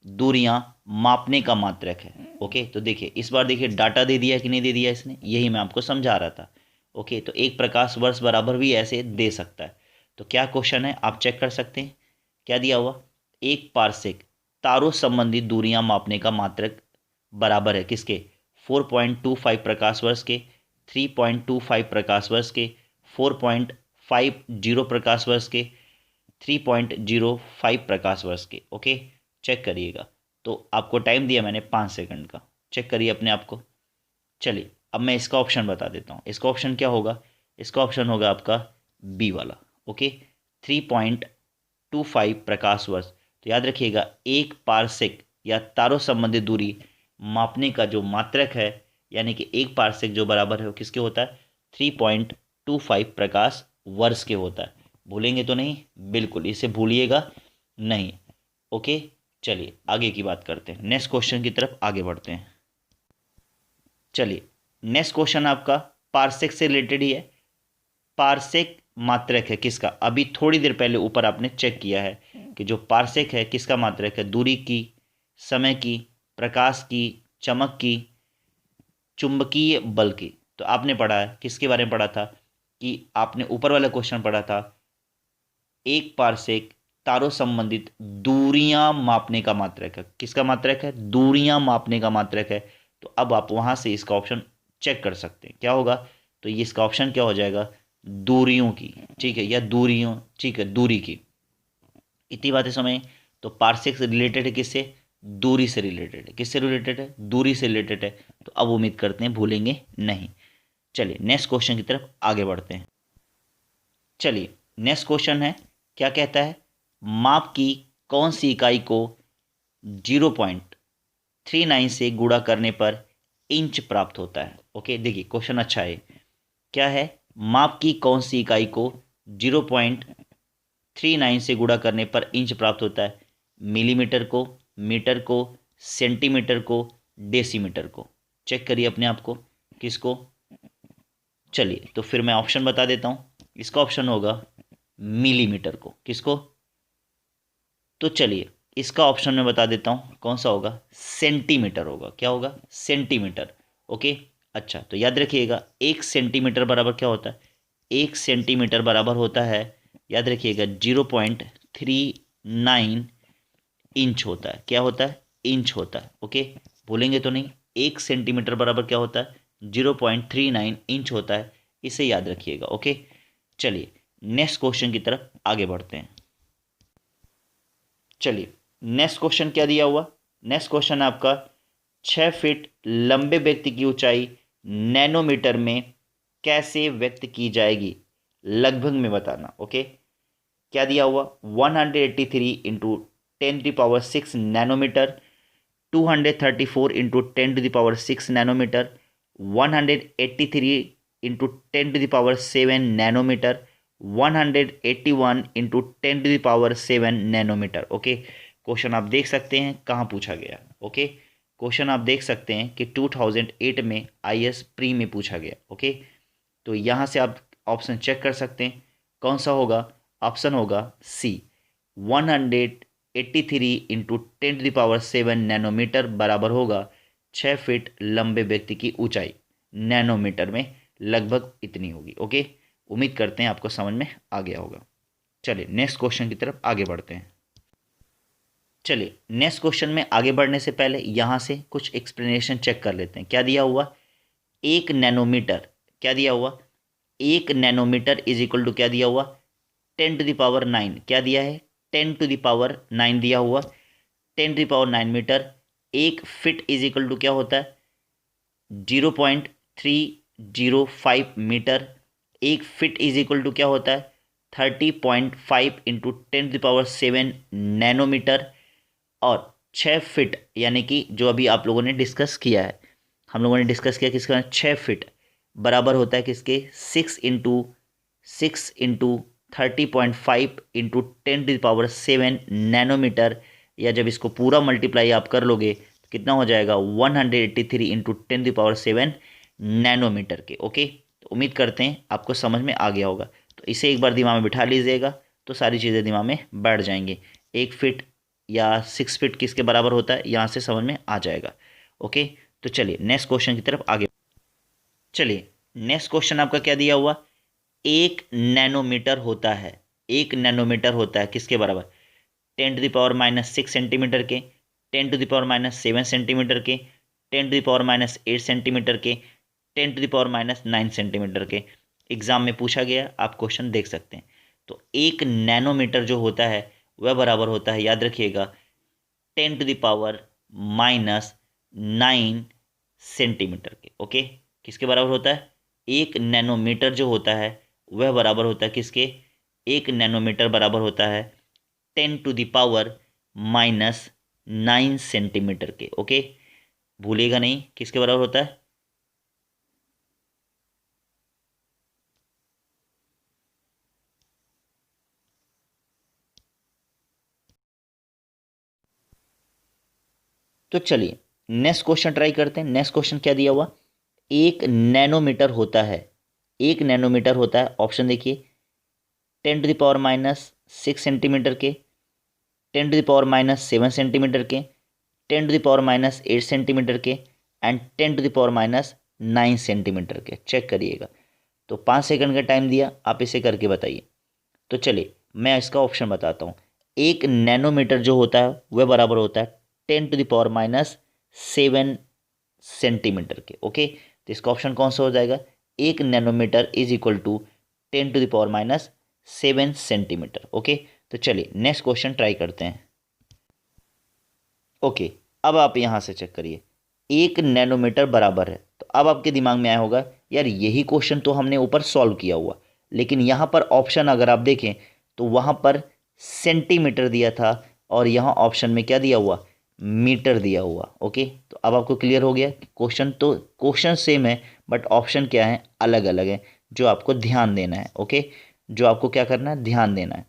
दूरियां मापने का मात्रक है। ओके, तो देखिए इस बार देखिए डाटा दे दिया कि नहीं दे दिया इसने, यही मैं आपको समझा रहा था। ओके, तो एक प्रकाश वर्ष बराबर भी ऐसे दे सकता है। तो क्या क्वेश्चन है आप चेक कर सकते हैं, क्या दिया हुआ, एक पारसेक तारों संबंधी दूरियां मापने का मात्रक बराबर है किसके, 4.25 प्रकाश वर्ष के, 3.25 प्रकाश वर्ष के, 4.50 प्रकाश वर्ष के, 3.05 प्रकाश वर्ष के। ओके, चेक करिएगा। तो आपको टाइम दिया मैंने 5 सेकंड का, चेक करिए अपने आप को। चलिए अब मैं इसका ऑप्शन बता देता हूँ। इसका ऑप्शन क्या होगा, इसका ऑप्शन होगा आपका बी वाला। ओके, 3.25 प्रकाश वर्ष। तो याद रखिएगा एक पारसेक या तारों संबंधित दूरी मापने का जो मात्रक है, यानी कि एक पारसेक जो बराबर है वो किसके होता है, 3.25 प्रकाश वर्ष के होता है। भूलेंगे तो नहीं, बिल्कुल इसे भूलिएगा नहीं। ओके, चलिए आगे की बात करते हैं, नेक्स्ट क्वेश्चन की तरफ आगे बढ़ते हैं। चलिए नेक्स्ट क्वेश्चन आपका पारसेक से रिलेटेड ही है। पारसेक मात्रक है किसका, अभी थोड़ी देर पहले ऊपर आपने चेक किया है कि जो पारसेक है किसका मात्रक है, दूरी की, समय की, प्रकाश की, चमक की, चुंबकीय बल की। तो आपने पढ़ा है, किसके बारे में पढ़ा था कि आपने ऊपर वाला क्वेश्चन पढ़ा था, एक पारसेक तारों संबंधित दूरियां मापने का मात्रक है, किसका मात्रक है, दूरियां मापने का मात्रक है। तो अब आप वहां से इसका ऑप्शन चेक कर सकते हैं, क्या होगा, तो ये इसका ऑप्शन क्या हो जाएगा, दूरियों की, ठीक है, या दूरियों, ठीक है, दूरी की। इतनी बातें समझें। तो पारसेक से रिलेटेड है किससे, दूरी से रिलेटेड है, किससे रिलेटेड है, दूरी से रिलेटेड है। तो अब उम्मीद करते हैं भूलेंगे नहीं। चलिए नेक्स्ट क्वेश्चन की तरफ आगे बढ़ते हैं। चलिए नेक्स्ट क्वेश्चन है, क्या कहता है, माप की कौन सी इकाई को 0.39 से गुणा करने पर इंच प्राप्त होता है। ओके, देखिए क्वेश्चन अच्छा है। क्या है, माप की कौन सी इकाई को 0.39 से गुणा करने पर इंच प्राप्त होता है, मिलीमीटर को, मीटर को, सेंटीमीटर को, डेसीमीटर को। चेक करिए अपने आप को, किसको। चलिए तो फिर मैं ऑप्शन बता देता हूं, इसका ऑप्शन होगा मिलीमीटर को, किसको, तो चलिए इसका ऑप्शन में बता देता हूं कौन सा होगा, सेंटीमीटर होगा, क्या होगा, सेंटीमीटर। ओके, अच्छा तो याद रखिएगा एक सेंटीमीटर बराबर क्या होता है, एक सेंटीमीटर बराबर होता है, याद रखिएगा 0.39 इंच होता है, क्या होता है, इंच होता है। ओके, भूलेंगे तो नहीं, एक सेंटीमीटर बराबर क्या होता है, 0.39 इंच होता है, इसे याद रखिएगा। ओके, चलिए नेक्स्ट क्वेश्चन की तरफ आगे बढ़ते हैं। चलिए नेक्स्ट क्वेश्चन क्या दिया हुआ, नेक्स्ट क्वेश्चन है आपका 6 फीट लंबे व्यक्ति की ऊंचाई नैनोमीटर में कैसे व्यक्त की जाएगी, लगभग में बताना। ओके, क्या दिया हुआ, 183 into 10⁻6 nanometre, 234 into 10⁻6 nanometre, 183 into 10⁻7 nanometre, 181 into 10⁻7 nanometre. Okay, question आप देख सकते हैं कहाँ पूछा गया। ओके, क्वेश्चन आप देख सकते हैं कि 2008 में IAS प्री में पूछा गया। ओके, तो यहाँ से आप ऑप्शन चेक कर सकते हैं कौन सा होगा, ऑप्शन होगा सी, 183 इंटू 10⁻7 नैनोमीटर बराबर होगा 6 फीट लंबे व्यक्ति की ऊंचाई, नैनोमीटर में लगभग इतनी होगी। ओके, उम्मीद करते हैं आपको समझ में आ गया होगा। चलिए नेक्स्ट क्वेश्चन की तरफ आगे बढ़ते हैं। चलिए नेक्स्ट क्वेश्चन में आगे बढ़ने से पहले यहाँ से कुछ एक्सप्लेनेशन चेक कर लेते हैं। क्या दिया हुआ, एक नैनोमीटर, क्या दिया हुआ, एक नैनोमीटर इज इक्वल टू क्या दिया हुआ, 10⁹ क्या दिया है, 10⁹ दिया हुआ, 10⁹ मीटर। एक फिट इज इक्वल टू क्या होता है, 0.305 मीटर। एक फिट इज इक्वल टू क्या होता है, 30.5 इंटू 10⁻7 नैनोमीटर। और 6 फिट यानी कि जो अभी आप लोगों ने डिस्कस किया है, हम लोगों ने डिस्कस किया किसका, 6 फिट बराबर होता है किसके, 6 इंटू 30.5 इंटू 10⁻⁷ नैनोमीटर, या जब इसको पूरा मल्टीप्लाई आप कर लोगे तो कितना हो जाएगा 183 इंटू 10⁻⁷ नैनोमीटर के। ओके, तो उम्मीद करते हैं आपको समझ में आ गया होगा। तो इसे एक बार दिमाग में बिठा लीजिएगा तो सारी चीज़ें दिमाग में बैठ जाएंगी। 1 फीट या 6 फीट किसके बराबर होता है यहाँ से समझ में आ जाएगा। ओके, तो चलिए नेक्स्ट क्वेश्चन की तरफ आगे। चलिए नेक्स्ट क्वेश्चन आपका क्या दिया हुआ, 1 नैनोमीटर होता है, 1 नैनोमीटर होता है किसके बराबर, 10⁻⁻6 सेंटीमीटर के, 10⁻⁷ सेंटीमीटर के, 10⁻⁸ सेंटीमीटर के, 10⁻⁹ सेंटीमीटर के। एग्जाम में पूछा गया, आप क्वेश्चन देख सकते हैं। तो 1 नैनोमीटर जो होता है वह बराबर होता है, याद रखिएगा, 10⁻⁹ सेंटीमीटर के। ओके, किसके बराबर होता है, 1 नैनोमीटर जो होता है वह बराबर होता है किसके, 1 नैनोमीटर बराबर होता है 10⁻⁹ सेंटीमीटर के। ओके, भूलिएगा नहीं किसके बराबर होता है। तो चलिए नेक्स्ट क्वेश्चन ट्राई करते हैं। नेक्स्ट क्वेश्चन क्या दिया हुआ, 1 नैनोमीटर होता है, 1 नैनोमीटर होता है, ऑप्शन देखिए, 10⁻⁻6 सेंटीमीटर के, 10⁻⁷ सेंटीमीटर के, 10⁻⁸ सेंटीमीटर के एंड 10⁻⁹ सेंटीमीटर के। चेक करिएगा। तो 5 सेकंड का टाइम दिया, आप इसे करके बताइए। तो चलिए मैं इसका ऑप्शन बताता हूँ। 1 नैनोमीटर जो होता है वह बराबर होता है 10⁻⁷ सेंटीमीटर के। ओके, तो इसका ऑप्शन कौन सा हो जाएगा, 1 nanometre is equal to 10⁻⁷ centimetre. Okay, तो चलिए नेक्स्ट क्वेश्चन ट्राई करते हैं। ओके, अब आप यहाँ से चेक करिए, 1 नैनोमीटर बराबर है। तो अब आपके दिमाग में आया होगा यार यही क्वेश्चन तो हमने ऊपर सॉल्व किया हुआ, लेकिन यहाँ पर ऑप्शन अगर आप देखें तो वहाँ पर सेंटीमीटर दिया था और यहाँ ऑप्शन में क्या दिया हुआ, मीटर दिया हुआ। ओके, तो अब आपको क्लियर हो गया, क्वेश्चन सेम है बट ऑप्शन क्या है, अलग अलग है, जो आपको ध्यान देना है। ओके, जो आपको क्या करना है, ध्यान देना है।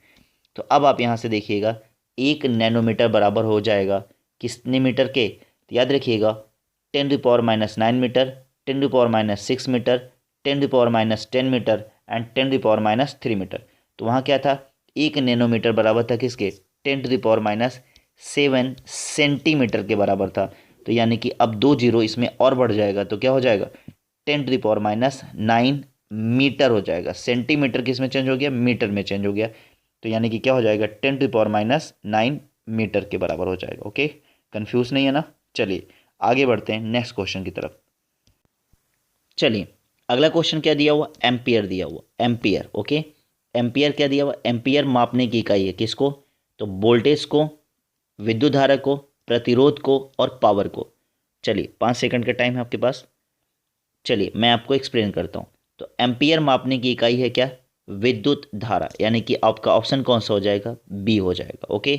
तो अब आप यहाँ से देखिएगा 1 नैनोमीटर बराबर हो जाएगा कितने मीटर के, तो याद रखिएगा 10⁻⁹ metre, 10⁻⁶ metre, 10⁻⁻10 metre and 10⁻⁻3 metre. तो वहाँ क्या था, 1 नैनोमीटर बराबर था किसके, 10⁻⁷ सेंटीमीटर के बराबर था। तो यानी कि अब 2 जीरो इसमें और बढ़ जाएगा तो क्या हो जाएगा, 10⁻⁹ मीटर हो जाएगा। सेंटीमीटर किस में चेंज हो गया, मीटर में चेंज हो गया। तो यानी कि क्या हो जाएगा, 10⁻⁹ मीटर के बराबर हो जाएगा। ओके, कंफ्यूज नहीं है ना। चलिए आगे बढ़ते हैं नेक्स्ट क्वेश्चन की तरफ। चलिए अगला क्वेश्चन क्या दिया हुआ, एम्पियर दिया हुआ, एम्पियर। ओके, एम्पियर क्या दिया हुआ, एम्पियर मापने की इकाई है किसको, तो वोल्टेज को, विद्युत धारा को, प्रतिरोध को और पावर को। चलिए 5 सेकंड का टाइम है आपके पास। चलिए मैं आपको एक्सप्लेन करता हूँ। तो एम्पियर मापने की इकाई है क्या, विद्युत धारा, यानी कि आपका ऑप्शन कौन सा हो जाएगा, बी हो जाएगा। ओके,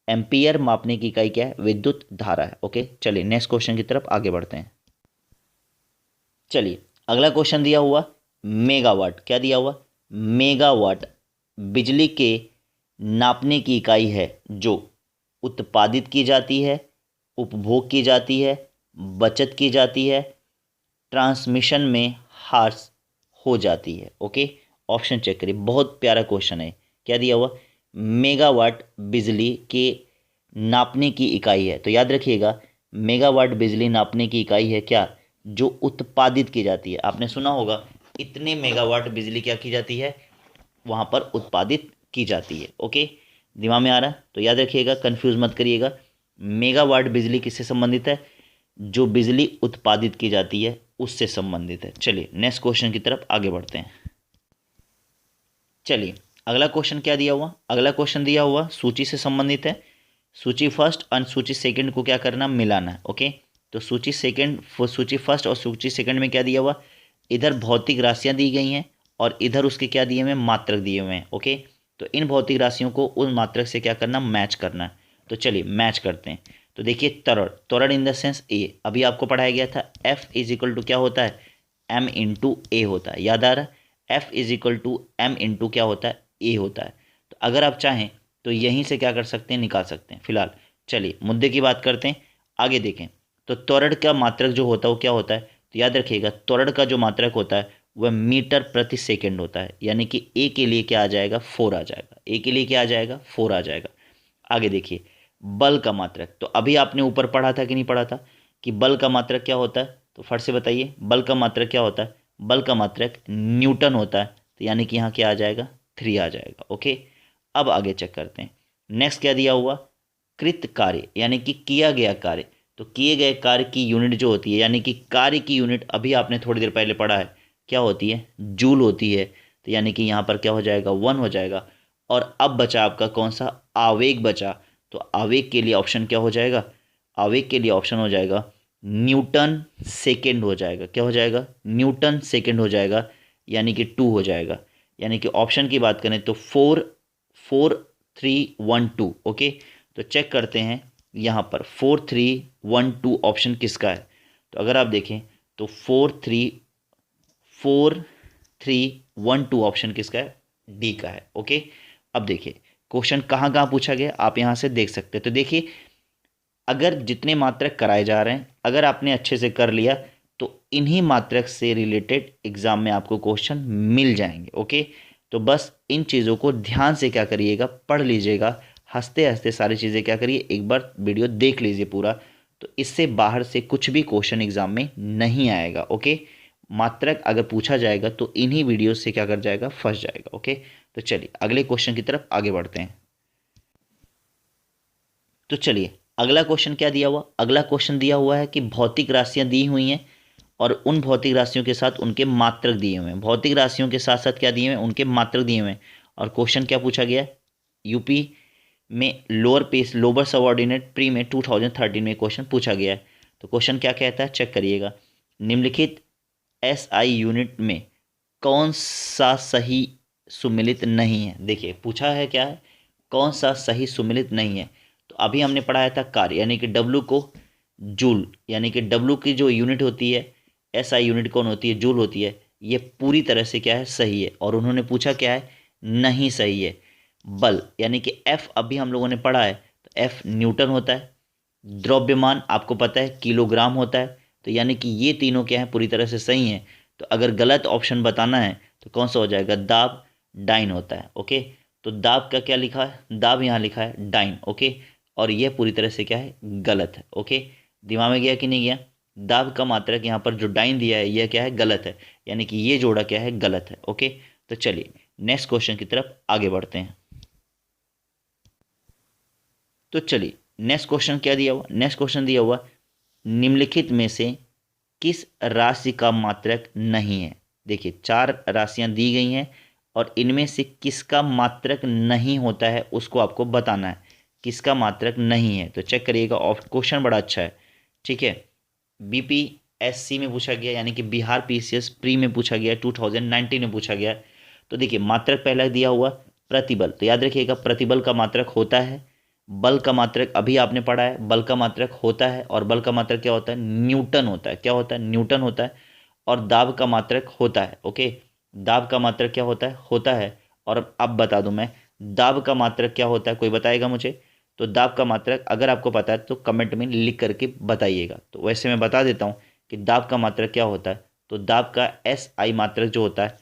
एम्पियर मापने की इकाई क्या है, विद्युत धारा है। ओके, चलिए नेक्स्ट क्वेश्चन की तरफ आगे बढ़ते हैं। चलिए अगला क्वेश्चन दिया हुआ मेगावाट, क्या दिया हुआ, मेगावाट बिजली के नापने की इकाई है जो उत्पादित की जाती है, उपभोग की जाती है, बचत की जाती है, ट्रांसमिशन में ह्रास हो जाती है। ओके, ऑप्शन चेक करिए, बहुत प्यारा क्वेश्चन है। क्या दिया हुआ, मेगावाट बिजली के नापने की इकाई है। तो याद रखिएगा मेगावाट बिजली नापने की इकाई है क्या, जो उत्पादित की जाती है। आपने सुना होगा इतने मेगावाट बिजली क्या की जाती है, वहाँ पर उत्पादित की जाती है। ओके, दिमाग में आ रहा है तो याद रखिएगा, कंफ्यूज मत करिएगा। मेगावाट बिजली किससे संबंधित है, जो बिजली उत्पादित की जाती है उससे संबंधित है। चलिए नेक्स्ट क्वेश्चन की तरफ आगे बढ़ते हैं। चलिए अगला क्वेश्चन क्या दिया हुआ, अगला क्वेश्चन दिया हुआ सूची से संबंधित है। सूची फर्स्ट और सूची सेकंड को क्या करना, मिलाना है। ओके, तो सूची फर्स्ट और सूची सेकंड में क्या दिया हुआ, इधर भौतिक राशियां दी गई हैं और इधर उसके क्या दिए हुए हैं, मात्रक दिए हुए हैं। ओके, तो इन भौतिक राशियों को उन मात्रक से क्या करना, मैच करना है। तो चलिए मैच करते हैं। तो देखिए त्वरण इन द सेंस ए, अभी आपको पढ़ाया गया था F इज इक्वल टू क्या होता है, M इंटू ए होता है, याद आ रहा है। F is equal to M into क्या होता है, ए होता है। तो अगर आप चाहें तो यहीं से क्या कर सकते हैं, निकाल सकते हैं। फिलहाल चलिए मुद्दे की बात करते हैं, आगे देखें। तो त्वरण का मात्रक जो होता है वो क्या होता है, तो याद रखिएगा त्वरण का जो मात्रक होता है वह मीटर प्रति सेकंड होता है, यानी कि ए के लिए क्या आ जाएगा, 4 आ जाएगा। ए के लिए क्या आ जाएगा, 4 आ जाएगा। आगे देखिए, बल का मात्रक, तो अभी आपने ऊपर पढ़ा था कि नहीं पढ़ा था कि बल का मात्रक क्या होता है, तो फट से बताइए बल का मात्रक क्या होता है। बल का मात्रक न्यूटन होता है, तो यानी कि यहाँ क्या आ जाएगा, 3 आ जाएगा। ओके, अब आगे चेक करते हैं। नेक्स्ट क्या दिया हुआ, कृत कार्य, यानी कि किया गया कार्य। तो किए गए कार्य की यूनिट जो होती है, यानी कि कार्य की यूनिट अभी आपने थोड़ी देर पहले पढ़ा है, क्या होती है, जूल होती है। तो यानी कि यहाँ पर क्या हो जाएगा, 1 हो जाएगा। और अब बचा आपका कौन सा, आवेग बचा। तो आवेग के लिए ऑप्शन क्या हो जाएगा, आवेग के लिए ऑप्शन हो जाएगा न्यूटन सेकेंड हो जाएगा। क्या हो जाएगा, न्यूटन सेकेंड हो जाएगा, यानी कि 2 हो जाएगा। यानी कि ऑप्शन की बात करें तो 4 4 3 1 2। ओके, तो चेक करते हैं यहाँ पर 4 3 1 2 ऑप्शन किसका है। तो अगर आप देखें तो 4 3 1 2 ऑप्शन किसका है, डी का है। ओके, अब देखिए क्वेश्चन कहाँ कहाँ पूछा गया, आप यहाँ से देख सकते हैं। तो देखिए अगर जितने मात्रक कराए जा रहे हैं, अगर आपने अच्छे से कर लिया तो इन्हीं मात्रक से रिलेटेड एग्जाम में आपको क्वेश्चन मिल जाएंगे। ओके, तो बस इन चीज़ों को ध्यान से क्या करिएगा, पढ़ लीजिएगा, हंसते हंसते सारी चीज़ें क्या करिए, एक बार वीडियो देख लीजिए पूरा। तो इससे बाहर से कुछ भी क्वेश्चन एग्जाम में नहीं आएगा। ओके, मात्रक अगर पूछा जाएगा तो इन्हीं वीडियो से क्या कर जाएगा, फंस जाएगा। ओके, तो चलिए अगले क्वेश्चन की तरफ आगे बढ़ते हैं। तो चलिए अगला क्वेश्चन क्या दिया हुआ, अगला क्वेश्चन दिया हुआ है कि भौतिक राशियां दी हुई हैं और उन भौतिक राशियों के साथ उनके मात्रक दिए हुए हैं। भौतिक राशियों के साथ साथ क्या दिए हुए हैं, उनके मात्रक दिए हुए हैं। और क्वेश्चन क्या पूछा गया, यूपी में लोअर सबऑर्डिनेट प्री में 2013 में क्वेश्चन पूछा गया है। तो क्वेश्चन क्या कहता है, चेक करिएगा। निम्नलिखित एसआई यूनिट में कौन सा सही सुमिलित नहीं है। देखिए पूछा है क्या है, कौन सा सही सुमिलित नहीं है। तो अभी हमने पढ़ाया था कार्य, यानी कि डब्लू को जूल, यानी कि डब्लू की जो यूनिट होती है, एसआई यूनिट कौन होती है, जूल होती है। ये पूरी तरह से क्या है, सही है। और उन्होंने पूछा क्या है, नहीं सही है। बल यानी कि एफ अभी हम लोगों ने पढ़ा है, तो एफ न्यूटन होता है। द्रव्यमान आपको पता है किलोग्राम होता है। तो यानी कि ये तीनों क्या है, पूरी तरह से सही हैं। तो अगर गलत ऑप्शन बताना है तो कौन सा हो जाएगा, दाब डाइन होता है। ओके, तो दाब का क्या लिखा है, दाब यहाँ लिखा है डाइन। ओके, और यह पूरी तरह से क्या है, गलत है। ओके, दिमाग में गया कि नहीं गया, दाब का मात्रक यहाँ पर जो डाइन दिया है यह क्या है, गलत है। यानी कि ये जोड़ा क्या है, गलत है। ओके, तो चलिए नेक्स्ट क्वेश्चन की तरफ आगे बढ़ते हैं। तो चलिए नेक्स्ट क्वेश्चन क्या दिया हुआ, नेक्स्ट क्वेश्चन दिया हुआ निम्नलिखित में से किस राशि का मात्रक नहीं है। देखिए 4 राशियां दी गई हैं और इनमें से किसका मात्रक नहीं होता है उसको आपको बताना है, किसका मात्रक नहीं है। तो चेक करिएगा, क्वेश्चन बड़ा अच्छा है। ठीक है, बीपीएससी में पूछा गया, यानी कि बिहार पीसीएस प्री में पूछा गया, 2019 में पूछा गया। तो देखिए मात्रक पहला दिया हुआ प्रतिबल, तो याद रखिएगा प्रतिबल का मात्रक होता है। बल का मात्रक अभी आपने पढ़ा है, बल का मात्रक होता है। और बल का मात्रक क्या होता है, न्यूटन होता है। क्या होता है, न्यूटन होता है। और दाब का मात्रक होता है। ओके, दाब का मात्रक क्या होता है, होता है। और अब बता दूं मैं, दाब का मात्रक क्या होता है, कोई बताएगा मुझे। तो दाब का मात्रक अगर आपको पता है तो कमेंट में लिख करके बताइएगा। तो वैसे मैं बता देता हूँ कि दाब का मात्रक क्या होता है। तो दाब का एस आई मात्रक जो होता है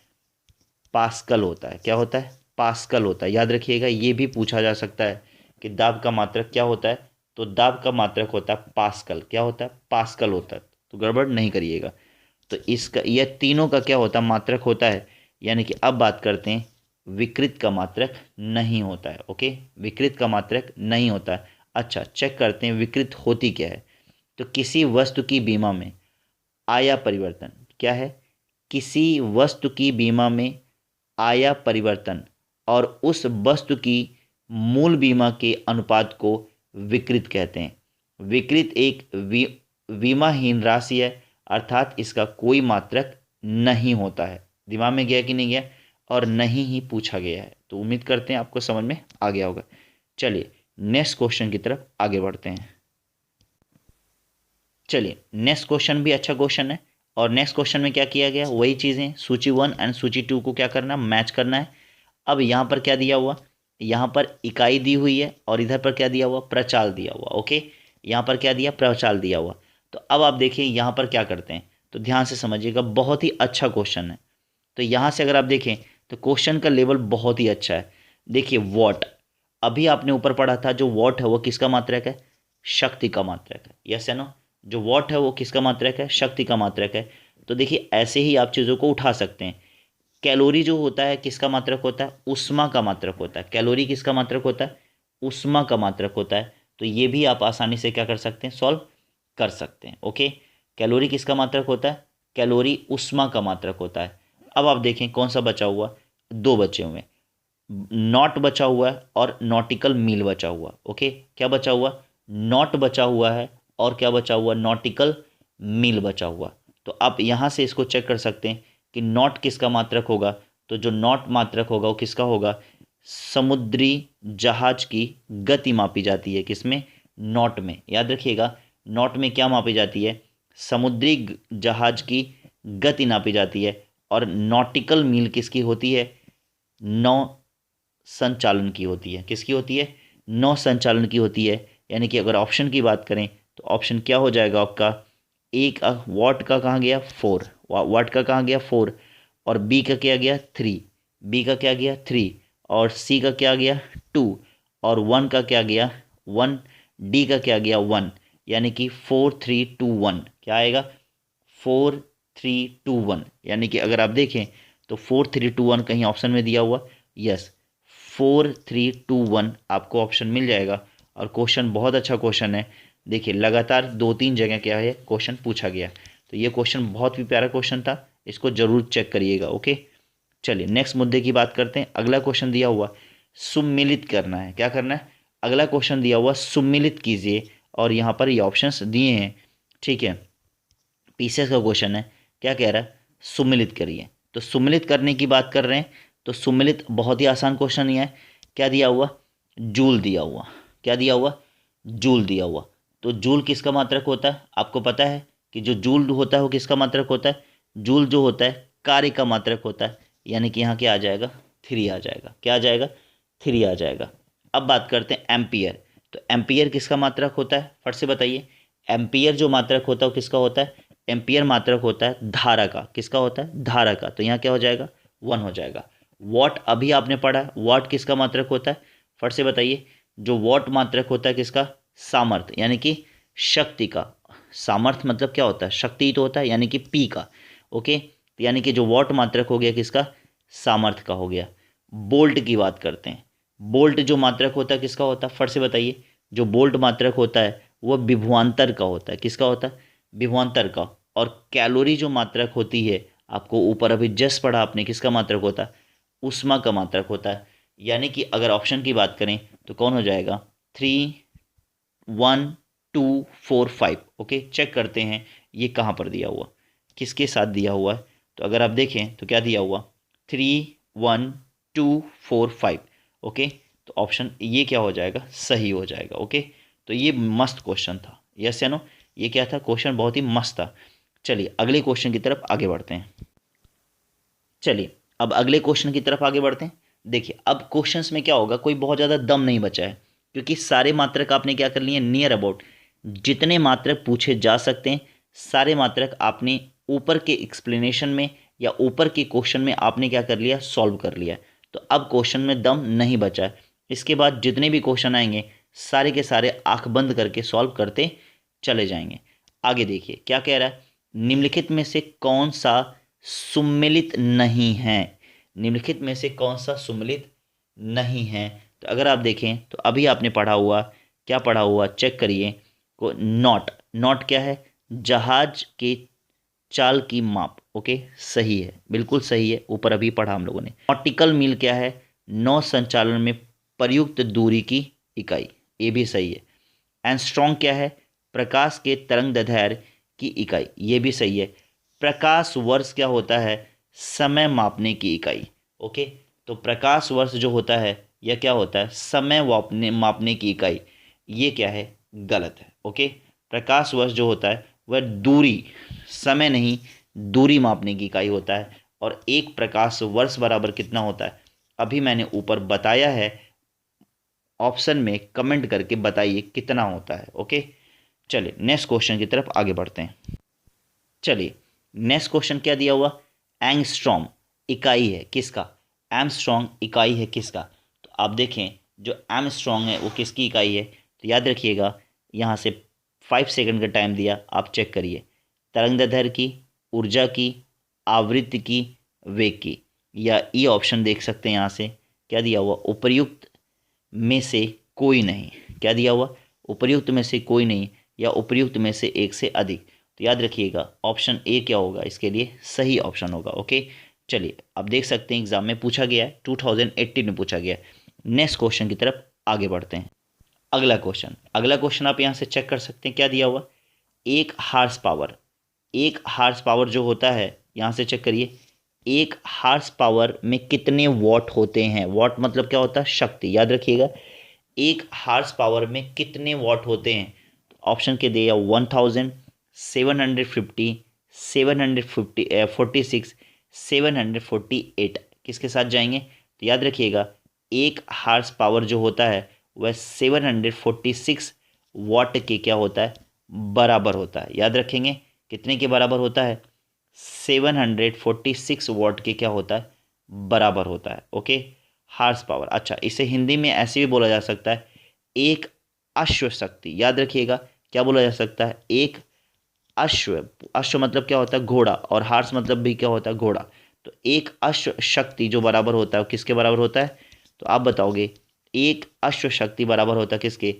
पास्कल होता है। क्या होता है, पास्कल होता है। याद रखिएगा, ये भी पूछा जा सकता है कि दाब का मात्रक क्या होता है। तो दाब का मात्रक होता है पास्कल। क्या होता है, पास्कल होता है। तो गड़बड़ नहीं करिएगा। तो इसका यह तीनों का क्या होता है, मात्रक होता है। यानी कि अब बात करते हैं विकृत का मात्रक नहीं होता है। ओके, विकृत का मात्रक नहीं होता है। अच्छा, चेक करते हैं विकृत होती क्या है। तो किसी वस्तु की बीमा में आया परिवर्तन क्या है, किसी वस्तु की बीमा में आया परिवर्तन और उस वस्तु की मूल बीमा के अनुपात को विकृत कहते हैं। विकृत एक विमाहीन राशि है, अर्थात इसका कोई मात्रक नहीं होता है। दिमाग में गया कि नहीं गया, और नहीं ही पूछा गया है। तो उम्मीद करते हैं आपको समझ में आ गया होगा। चलिए नेक्स्ट क्वेश्चन की तरफ आगे बढ़ते हैं। चलिए नेक्स्ट क्वेश्चन भी अच्छा क्वेश्चन है। और नेक्स्ट क्वेश्चन में क्या किया गया, वही चीज़ें सूची 1 एंड सूची 2 को क्या करना, मैच करना है। अब यहाँ पर क्या दिया हुआ, यहाँ पर इकाई दी हुई है और इधर पर क्या दिया हुआ, प्रचाल दिया हुआ। ओके, यहाँ पर क्या दिया, प्रचाल दिया हुआ। तो अब आप देखिए यहाँ पर क्या करते हैं, तो ध्यान से समझिएगा, बहुत ही अच्छा क्वेश्चन है। तो यहाँ से अगर आप देखें तो क्वेश्चन का लेवल बहुत ही अच्छा है। देखिए वॉट, अभी आपने ऊपर पढ़ा था, जो वॉट है वो किसका मात्रक है, शक्ति का मात्रक है। यस या नो, जो वॉट है वो किसका मात्रक है, शक्ति का मात्रक है। तो देखिए ऐसे ही आप चीज़ों को उठा सकते हैं। कैलोरी जो होता है किसका मात्रक होता है, ऊष्मा का मात्रक होता है। कैलोरी किसका मात्रक होता है, ऊष्मा का मात्रक होता है। तो ये भी आप आसानी से क्या कर सकते हैं, सॉल्व कर सकते हैं। ओके, कैलोरी किसका मात्रक होता है, कैलोरी ऊष्मा का मात्रक होता है। अब आप देखें कौन सा बचा हुआ, दो बचे हुए, नॉट बचा हुआ है और नॉटिकल मील बचा हुआ। ओके, क्या बचा हुआ, नॉट बचा हुआ है और क्या बचा हुआ, नॉटिकल मील बचा हुआ। तो आप यहाँ से इसको चेक कर सकते हैं कि नॉट किसका मात्रक होगा। तो जो नॉट मात्रक होगा वो किसका होगा, समुद्री जहाज की गति मापी जाती है किसमें, नॉट में। याद रखिएगा, नॉट में क्या मापी जाती है, समुद्री जहाज की गति नापी जाती है। और नॉटिकल मील किसकी होती है, नौ संचालन की होती है। किसकी होती है, नौ संचालन की होती है। यानी कि अगर ऑप्शन की बात करें तो ऑप्शन क्या हो जाएगा आपका, एक वॉट का कहाँ गया, 4, वाट का कहाँ गया, 4, और बी का क्या गया, 3, बी का क्या गया, 3, और सी का क्या गया, 2, और 1 का क्या गया, 1, डी का क्या गया, 1। यानी कि 4 3 2 1 क्या आएगा, 4 3 2 1। यानी कि अगर आप देखें तो 4 3 2 1 कहीं ऑप्शन में दिया हुआ, यस, 4 3 2 1 आपको ऑप्शन मिल जाएगा। और क्वेश्चन बहुत अच्छा क्वेश्चन है। देखिए लगातार 2-3 जगह क्या है क्वेश्चन पूछा गया। तो ये क्वेश्चन बहुत ही प्यारा क्वेश्चन था, इसको जरूर चेक करिएगा। ओके, चलिए नेक्स्ट मुद्दे की बात करते हैं। अगला क्वेश्चन दिया हुआ सुम्मिलित करना है, क्या करना है, अगला क्वेश्चन दिया हुआ सुम्मिलित कीजिए। और यहाँ पर ये ऑप्शंस दिए हैं, ठीक है, पीसेस का क्वेश्चन है। क्या कह रहा है, सुम्मिलित करिए। तो सुम्मिलित करने की बात कर रहे हैं, तो सुम्मिलित बहुत ही आसान क्वेश्चन ही है। क्या दिया हुआ, जूल दिया हुआ, क्या दिया हुआ, जूल दिया हुआ। तो जूल किसका मात्रक होता है, आपको पता है कि जो जूल होता है वो किसका मात्रक होता है, जूल जो होता है कार्य का मात्रक होता है। यानी कि यहाँ क्या आ जाएगा, 3 आ जाएगा। क्या आ जाएगा, 3 आ जाएगा। अब बात करते हैं एम्पियर। तो एम्पियर किसका मात्रक होता है, फट से बताइए। एम्पियर जो मात्रक होता है वो किसका होता है, एम्पियर मात्रक होता है धारा का। किसका होता है, धारा का। तो यहाँ क्या हो जाएगा, 1 हो जाएगा। वॉट अभी आपने पढ़ा, वॉट किसका मात्रक होता है, फट से बताइए। जो वॉट मात्रक होता है किसका, सामर्थ्य, यानी कि शक्ति का। सामर्थ्य मतलब क्या होता है, शक्ति ही तो होता है, यानी कि पी का। ओके, तो यानी कि जो वॉट मात्रक हो गया किसका, सामर्थ्य का हो गया। बोल्ट की बात करते हैं। बोल्ट जो मात्रक होता है किसका होता है, फट से बताइए। जो बोल्ट मात्रक होता है वह विभवांतर का होता है। किसका होता है, विभवांतर का। और कैलोरी जो मात्रक होती है, आपको ऊपर अभी जस्ट पढ़ा आपने, किसका मात्रक होता है, ऊष्मा का मात्रक होता है। यानी कि अगर ऑप्शन की बात करें तो कौन हो जाएगा, 3 1 2 4 5। ओके, चेक करते हैं ये कहाँ पर दिया हुआ, किसके साथ दिया हुआ है। तो अगर आप देखें तो क्या दिया हुआ, 3 1 2 4 5। ओके, तो ऑप्शन ये क्या हो जाएगा, सही हो जाएगा। ओके, तो ये मस्त क्वेश्चन था, यस या नो, ये क्या था, क्वेश्चन बहुत ही मस्त था। चलिए अगले क्वेश्चन की तरफ आगे बढ़ते हैं। चलिए अब अगले क्वेश्चन की तरफ आगे बढ़ते हैं। देखिए अब क्वेश्चंस में क्या होगा, कोई बहुत ज़्यादा दम नहीं बचा है, क्योंकि सारे मात्रक आपने क्या कर लिए, नियर अबाउट जितने मात्रक पूछे जा सकते हैं सारे मात्रक आपने ऊपर के एक्सप्लेनेशन में या ऊपर के क्वेश्चन में आपने क्या कर लिया, सॉल्व कर लिया। तो अब क्वेश्चन में दम नहीं बचा है। इसके बाद जितने भी क्वेश्चन आएंगे सारे के सारे आंख बंद करके सॉल्व करते चले जाएंगे। आगे देखिए क्या कह रहा है, निम्नलिखित में से कौन सा सुम्मिलित नहीं है, निम्नलिखित में से कौन सा सुम्मिलित नहीं है। तो अगर आप देखें तो अभी आपने पढ़ा हुआ, क्या पढ़ा हुआ चेक करिए को, नॉट, नॉट क्या है, जहाज के चाल की माप। ओके, सही है, बिल्कुल सही है, ऊपर अभी पढ़ा हम लोगों ने। नॉटिकल मील क्या है, नौ संचालन में प्रयुक्त दूरी की इकाई, ये भी सही है। एंस्ट्रॉन्ग क्या है, प्रकाश के तरंग दैर्ध्य की इकाई, ये भी सही है। प्रकाश वर्ष क्या होता है, समय मापने की इकाई। ओके, तो प्रकाश वर्ष जो होता है यह क्या होता है, समय मापने की इकाई, ये क्या है, गलत है। ओके, प्रकाश वर्ष जो होता है वह दूरी, समय नहीं दूरी मापने की इकाई होता है। और एक प्रकाश वर्ष बराबर कितना होता है, अभी मैंने ऊपर बताया है, ऑप्शन में कमेंट करके बताइए कितना होता है। ओके, चलिए नेक्स्ट क्वेश्चन की तरफ आगे बढ़ते हैं। चलिए नेक्स्ट क्वेश्चन क्या दिया हुआ, एंगस्ट्रॉम इकाई है किसका, एमस्ट्रॉन्ग इकाई है किसका। तो आप देखें जो एमस्ट्रॉन्ग है वो किसकी इकाई है, तो याद रखिएगा यहाँ से 5 सेकंड का टाइम दिया, आप चेक करिए। तरंगदैर्घ्य की, ऊर्जा की, आवृत्ति की, वेग की, या ई ऑप्शन देख सकते हैं यहाँ से क्या दिया हुआ, उपर्युक्त में से कोई नहीं। क्या दिया हुआ, उपर्युक्त में से कोई नहीं या उपर्युक्त में से एक से अधिक। तो याद रखिएगा ऑप्शन ए क्या होगा, इसके लिए सही ऑप्शन होगा। ओके, चलिए आप देख सकते हैं एग्जाम में पूछा गया है, 2018 में पूछा गया है। नेक्स्ट क्वेश्चन की तरफ आगे बढ़ते हैं। अगला क्वेश्चन आप यहाँ से चेक कर सकते हैं क्या दिया हुआ, एक हार्स पावर जो होता है, यहाँ से चेक करिए, एक हार्स पावर में कितने वॉट होते हैं। वॉट मतलब क्या होता है, शक्ति। याद रखिएगा एक हार्स पावर में कितने वॉट होते हैं। ऑप्शन के दिया 1000, 750, 746, 748। किसके साथ जाएंगे, तो याद रखिएगा एक हार्स पावर जो होता है वह 746 वॉट के क्या होता है, बराबर होता है। याद रखेंगे कितने के बराबर होता है, 746 वॉट के क्या होता है, बराबर होता है। Okay, horse power. अच्छा, इसे हिंदी में ऐसे भी बोला जा सकता है, एक अश्व शक्ति। याद रखिएगा क्या बोला जा सकता है, एक अश्व मतलब क्या होता है, घोड़ा, और हार्स मतलब भी क्या होता है, घोड़ा। तो एक अश्व शक्ति जो बराबर होता है किसके बराबर होता है, तो आप बताओगे एक अश्व शक्ति बराबर होता है किसके,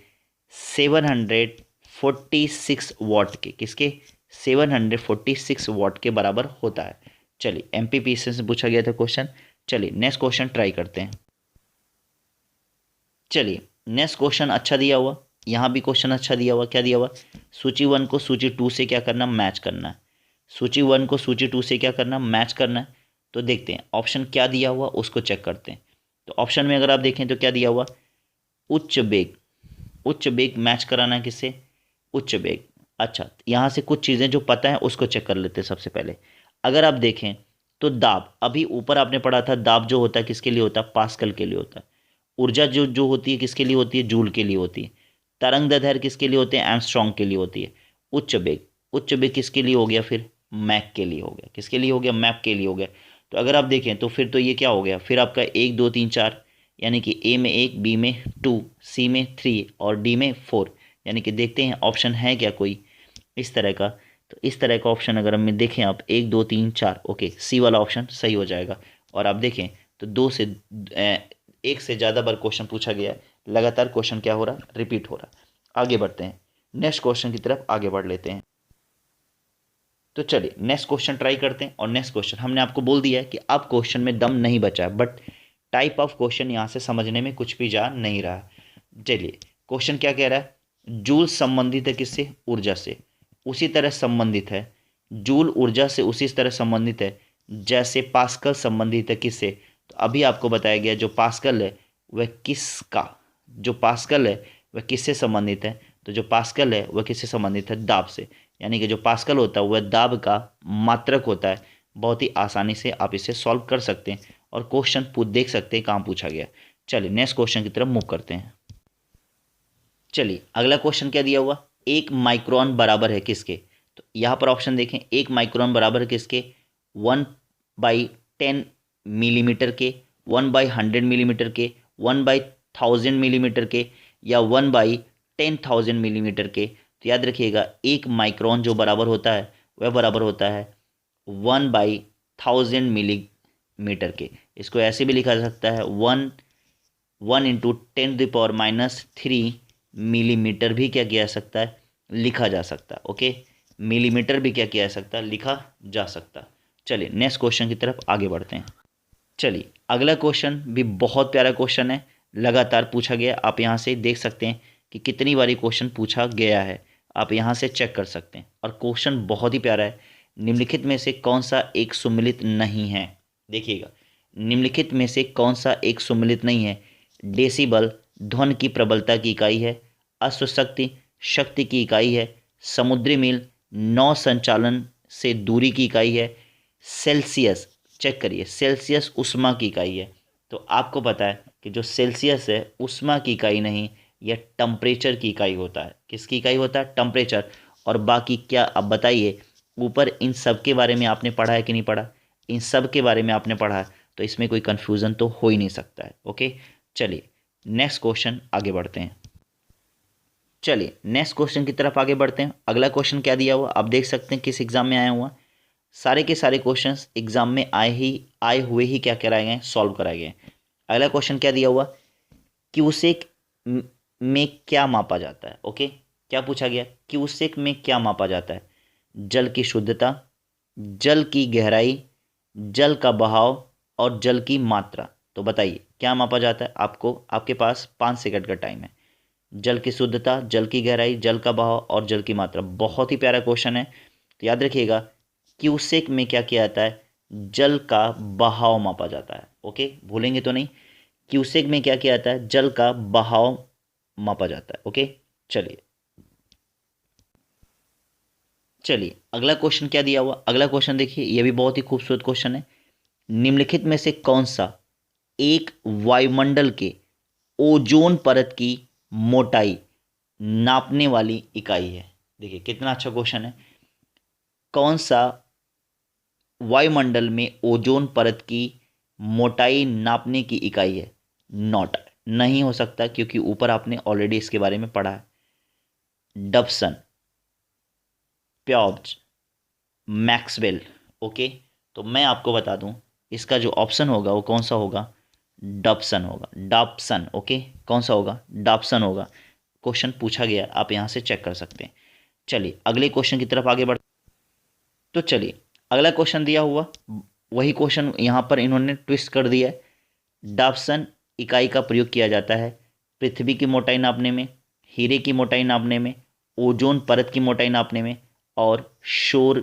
746 वॉट के। किसके, 746 वॉट के बराबर होता है। चलिए एमपीपीएससी से पूछा गया था क्वेश्चन। चलिए नेक्स्ट क्वेश्चन ट्राई करते हैं। चलिए नेक्स्ट क्वेश्चन अच्छा दिया हुआ, यहाँ भी क्वेश्चन अच्छा दिया हुआ। क्या दिया हुआ, सूची 1 को सूची 2 से क्या करना, मैच करना है। सूची 1 को सूची 2 से क्या करना, मैच करना है। तो देखते हैं ऑप्शन क्या दिया हुआ, उसको चेक करते हैं। तो ऑप्शन में अगर आप देखें तो क्या दिया हुआ, उच्च वेग मैच कराना है किससे, उच्च वेग। अच्छा, यहाँ से कुछ चीज़ें जो पता है उसको चेक कर लेते हैं। सबसे पहले अगर आप देखें तो दाब, अभी ऊपर आपने पढ़ा था दाब जो होता है किसके लिए होता है, पास्कल के लिए होता है। ऊर्जा जो जो होती है किसके लिए होती है, जूल के लिए होती है। तरंगदैर्घ्य किसके लिए होते हैं, एंगस्ट्रॉम के लिए होती है। उच्च वेग किसके लिए हो गया, फिर मैक के लिए हो गया। किसके लिए हो गया, मैक के लिए हो गया। तो अगर आप देखें तो फिर तो ये क्या हो गया, फिर आपका 1 2 3 4, यानी कि ए में 1, बी में 2, सी में 3 और डी में 4। यानी कि देखते हैं ऑप्शन है क्या कोई इस तरह का। तो इस तरह का ऑप्शन अगर हम देखें आप 1 2 3 4, ओके, सी वाला ऑप्शन सही हो जाएगा। और आप देखें तो 1 से ज़्यादा बार क्वेश्चन पूछा गया है, लगातार क्वेश्चन क्या हो रहा, रिपीट हो रहा। आगे बढ़ते हैं, नेक्स्ट क्वेश्चन की तरफ आगे बढ़ लेते हैं। तो चलिए नेक्स्ट क्वेश्चन ट्राई करते हैं। और नेक्स्ट क्वेश्चन हमने आपको बोल दिया है कि अब क्वेश्चन में दम नहीं बचा है, बट टाइप ऑफ क्वेश्चन यहाँ से समझने में कुछ भी जा नहीं रहा। चलिए क्वेश्चन क्या कह रहा है, जूल संबंधित है किससे, ऊर्जा से। उसी तरह संबंधित है, जूल ऊर्जा से उसी तरह संबंधित है जैसे पास्कल संबंधित है किससे। तो अभी आपको बताया गया जो पास्कल है वह किसका, जो पास्कल है वह किससे संबंधित है। तो जो पास्कल है वह किससे संबंधित है, दाब से। यानी कि जो पास्कल होता है वह दाब का मात्रक होता है। बहुत ही आसानी से आप इसे सॉल्व कर सकते हैं और क्वेश्चन देख सकते हैं कहाँ पूछा गया। चलिए नेक्स्ट क्वेश्चन की तरफ मूव करते हैं। चलिए अगला क्वेश्चन क्या दिया हुआ, 1 माइक्रोन बराबर है किसके। तो यहाँ पर ऑप्शन देखें, 1 माइक्रोन बराबर है किसके, 1/10 मिलीमीटर के, 1/100 मिलीमीटर के, 1/1000 मिलीमीटर के, या 1/10,000 मिलीमीटर के। तो याद रखिएगा 1 माइक्रोन जो बराबर होता है वह बराबर होता है 1/1000 मिलीमीटर के। इसको ऐसे भी लिखा जा सकता है 1 × 10⁻³ मिलीमीटर भी क्या किया जा सकता है, लिखा जा सकता है। ओके, मिलीमीटर भी क्या किया जा सकता है, लिखा जा सकता है। चलिए नेक्स्ट क्वेश्चन की तरफ आगे बढ़ते हैं। चलिए अगला क्वेश्चन भी बहुत प्यारा क्वेश्चन है, लगातार पूछा गया। आप यहाँ से देख सकते हैं कि कितनी बारी क्वेश्चन पूछा गया है, आप यहाँ से चेक कर सकते हैं। और क्वेश्चन बहुत ही प्यारा है, निम्नलिखित में से कौन सा एक सुमेलित नहीं है। देखिएगा निम्नलिखित में से कौन सा एक सुमेलित नहीं है। डेसिबल ध्वनि की प्रबलता की इकाई है, अश्वशक्ति शक्ति की इकाई है, समुद्री मील नौ संचालन से दूरी की इकाई है, सेल्सियस चेक करिए, सेल्सियस ऊष्मा की इकाई है, तो आपको पता है कि जो सेल्सियस है ऊष्मा की इकाई नहीं, यह टेम्परेचर की इकाई होता है। किसकी इकाई होता है? टेम्परेचर। और बाकी क्या, अब बताइए, ऊपर इन सब के बारे में आपने पढ़ा है कि नहीं पढ़ा? इन सब के बारे में आपने पढ़ा है, तो इसमें कोई कन्फ्यूज़न तो हो ही नहीं सकता है। ओके, चलिए नेक्स्ट क्वेश्चन आगे बढ़ते हैं। चलिए नेक्स्ट क्वेश्चन की तरफ आगे बढ़ते हैं। अगला क्वेश्चन क्या दिया हुआ आप देख सकते हैं, किस एग्जाम में आया हुआ। सारे के सारे क्वेश्चंस एग्जाम में आए हुए ही क्या कराए गए, सॉल्व कराए गए। अगला क्वेश्चन क्या दिया हुआ, क्यूसेक में क्या मापा जाता है। ओके, क्या पूछा गया, क्यूसेक में क्या मापा जाता है? जल की शुद्धता, जल की गहराई, जल का बहाव और जल की मात्रा। तो बताइए क्या मापा जाता है? आपको, आपके पास 5 सेकंड का टाइम है। जल की शुद्धता, जल की गहराई, जल का बहाव और जल की मात्रा। बहुत ही प्यारा क्वेश्चन है, तो याद रखिएगा क्यूसेक में क्या किया जाता है, जल का बहाव मापा जाता है। ओके, भूलेंगे तो नहीं। क्यूसेक में क्या किया जाता है, जल का बहाव मापा जाता है। ओके, चलिए चलिए अगला क्वेश्चन क्या दिया हुआ, अगला क्वेश्चन देखिए, यह भी बहुत ही खूबसूरत क्वेश्चन है। निम्नलिखित में से कौन सा एक वायुमंडल के ओजोन परत की मोटाई नापने वाली इकाई है? देखिए कितना अच्छा क्वेश्चन है। कौन सा वायुमंडल में ओजोन परत की मोटाई नापने की इकाई है? नॉट, नहीं हो सकता, क्योंकि ऊपर आपने ऑलरेडी इसके बारे में पढ़ा है। Dobson, प्योब्स, Maxwell. ओके, तो मैं आपको बता दूं, इसका जो ऑप्शन होगा वो कौन सा होगा? डॉप्सन होगा, डॉप्सन। ओके, कौन सा होगा? डॉप्सन होगा। क्वेश्चन पूछा गया, आप यहाँ से चेक कर सकते हैं। चलिए अगले क्वेश्चन की तरफ आगे बढ़, तो चलिए अगला क्वेश्चन दिया हुआ, वही क्वेश्चन यहाँ पर इन्होंने ट्विस्ट कर दिया है। डॉप्सन इकाई का प्रयोग किया जाता है पृथ्वी की मोटाई नापने में, हीरे की मोटाई नापने में, ओजोन परत की मोटाई नापने में और शोर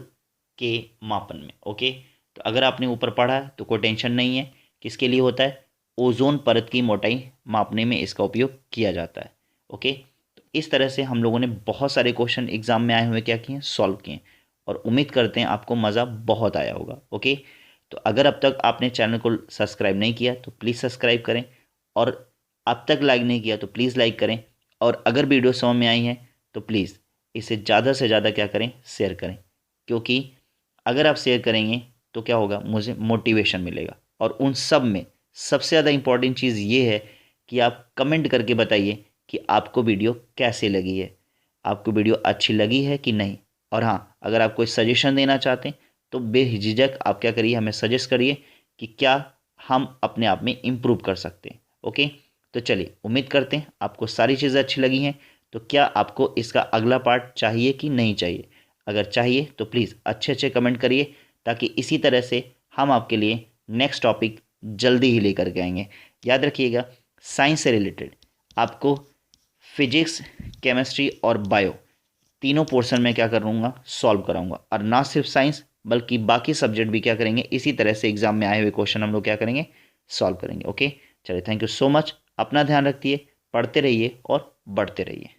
के मापन में। ओके, तो अगर आपने ऊपर पढ़ा है तो कोई टेंशन नहीं है। किसके लिए होता है? ओजोन परत की मोटाई मापने में इसका उपयोग किया जाता है। ओके, तो इस तरह से हम लोगों ने बहुत सारे क्वेश्चन एग्जाम में आए हुए क्या किए, सॉल्व किए, और उम्मीद करते हैं आपको मज़ा बहुत आया होगा। ओके, तो अगर अब तक आपने चैनल को सब्सक्राइब नहीं किया तो प्लीज़ सब्सक्राइब करें, और अब तक लाइक नहीं किया तो प्लीज़ लाइक करें, और अगर वीडियो समझ में आई है तो प्लीज़ इसे ज़्यादा से ज़्यादा क्या करें, शेयर करें, क्योंकि अगर आप शेयर करेंगे तो क्या होगा, मुझे मोटिवेशन मिलेगा। और उन सब में सबसे ज़्यादा इम्पॉर्टेंट चीज़ ये है कि आप कमेंट करके बताइए कि आपको वीडियो कैसे लगी है, आपको वीडियो अच्छी लगी है कि नहीं। और हाँ, अगर आप कोई सजेशन देना चाहते हैं तो बेझिझक आप क्या करिए, हमें सजेस्ट करिए कि क्या हम अपने आप में इम्प्रूव कर सकते हैं। ओके, तो चलिए उम्मीद करते हैं आपको सारी चीज़ें अच्छी लगी हैं। तो क्या आपको इसका अगला पार्ट चाहिए कि नहीं चाहिए? अगर चाहिए तो प्लीज़ अच्छे अच्छे कमेंट करिए, ताकि इसी तरह से हम आपके लिए नेक्स्ट टॉपिक जल्दी ही लेकर के आएंगे। याद रखिएगा, साइंस से रिलेटेड आपको फिजिक्स, केमिस्ट्री और बायो तीनों पोर्शन में क्या करूँगा, सॉल्व कराऊंगा। और ना सिर्फ साइंस बल्कि बाकी सब्जेक्ट भी क्या करेंगे, इसी तरह से एग्जाम में आए हुए क्वेश्चन हम लोग क्या करेंगे, सॉल्व करेंगे। ओके, चलिए थैंक यू सो मच, अपना ध्यान रखिए, पढ़ते रहिए और बढ़ते रहिए।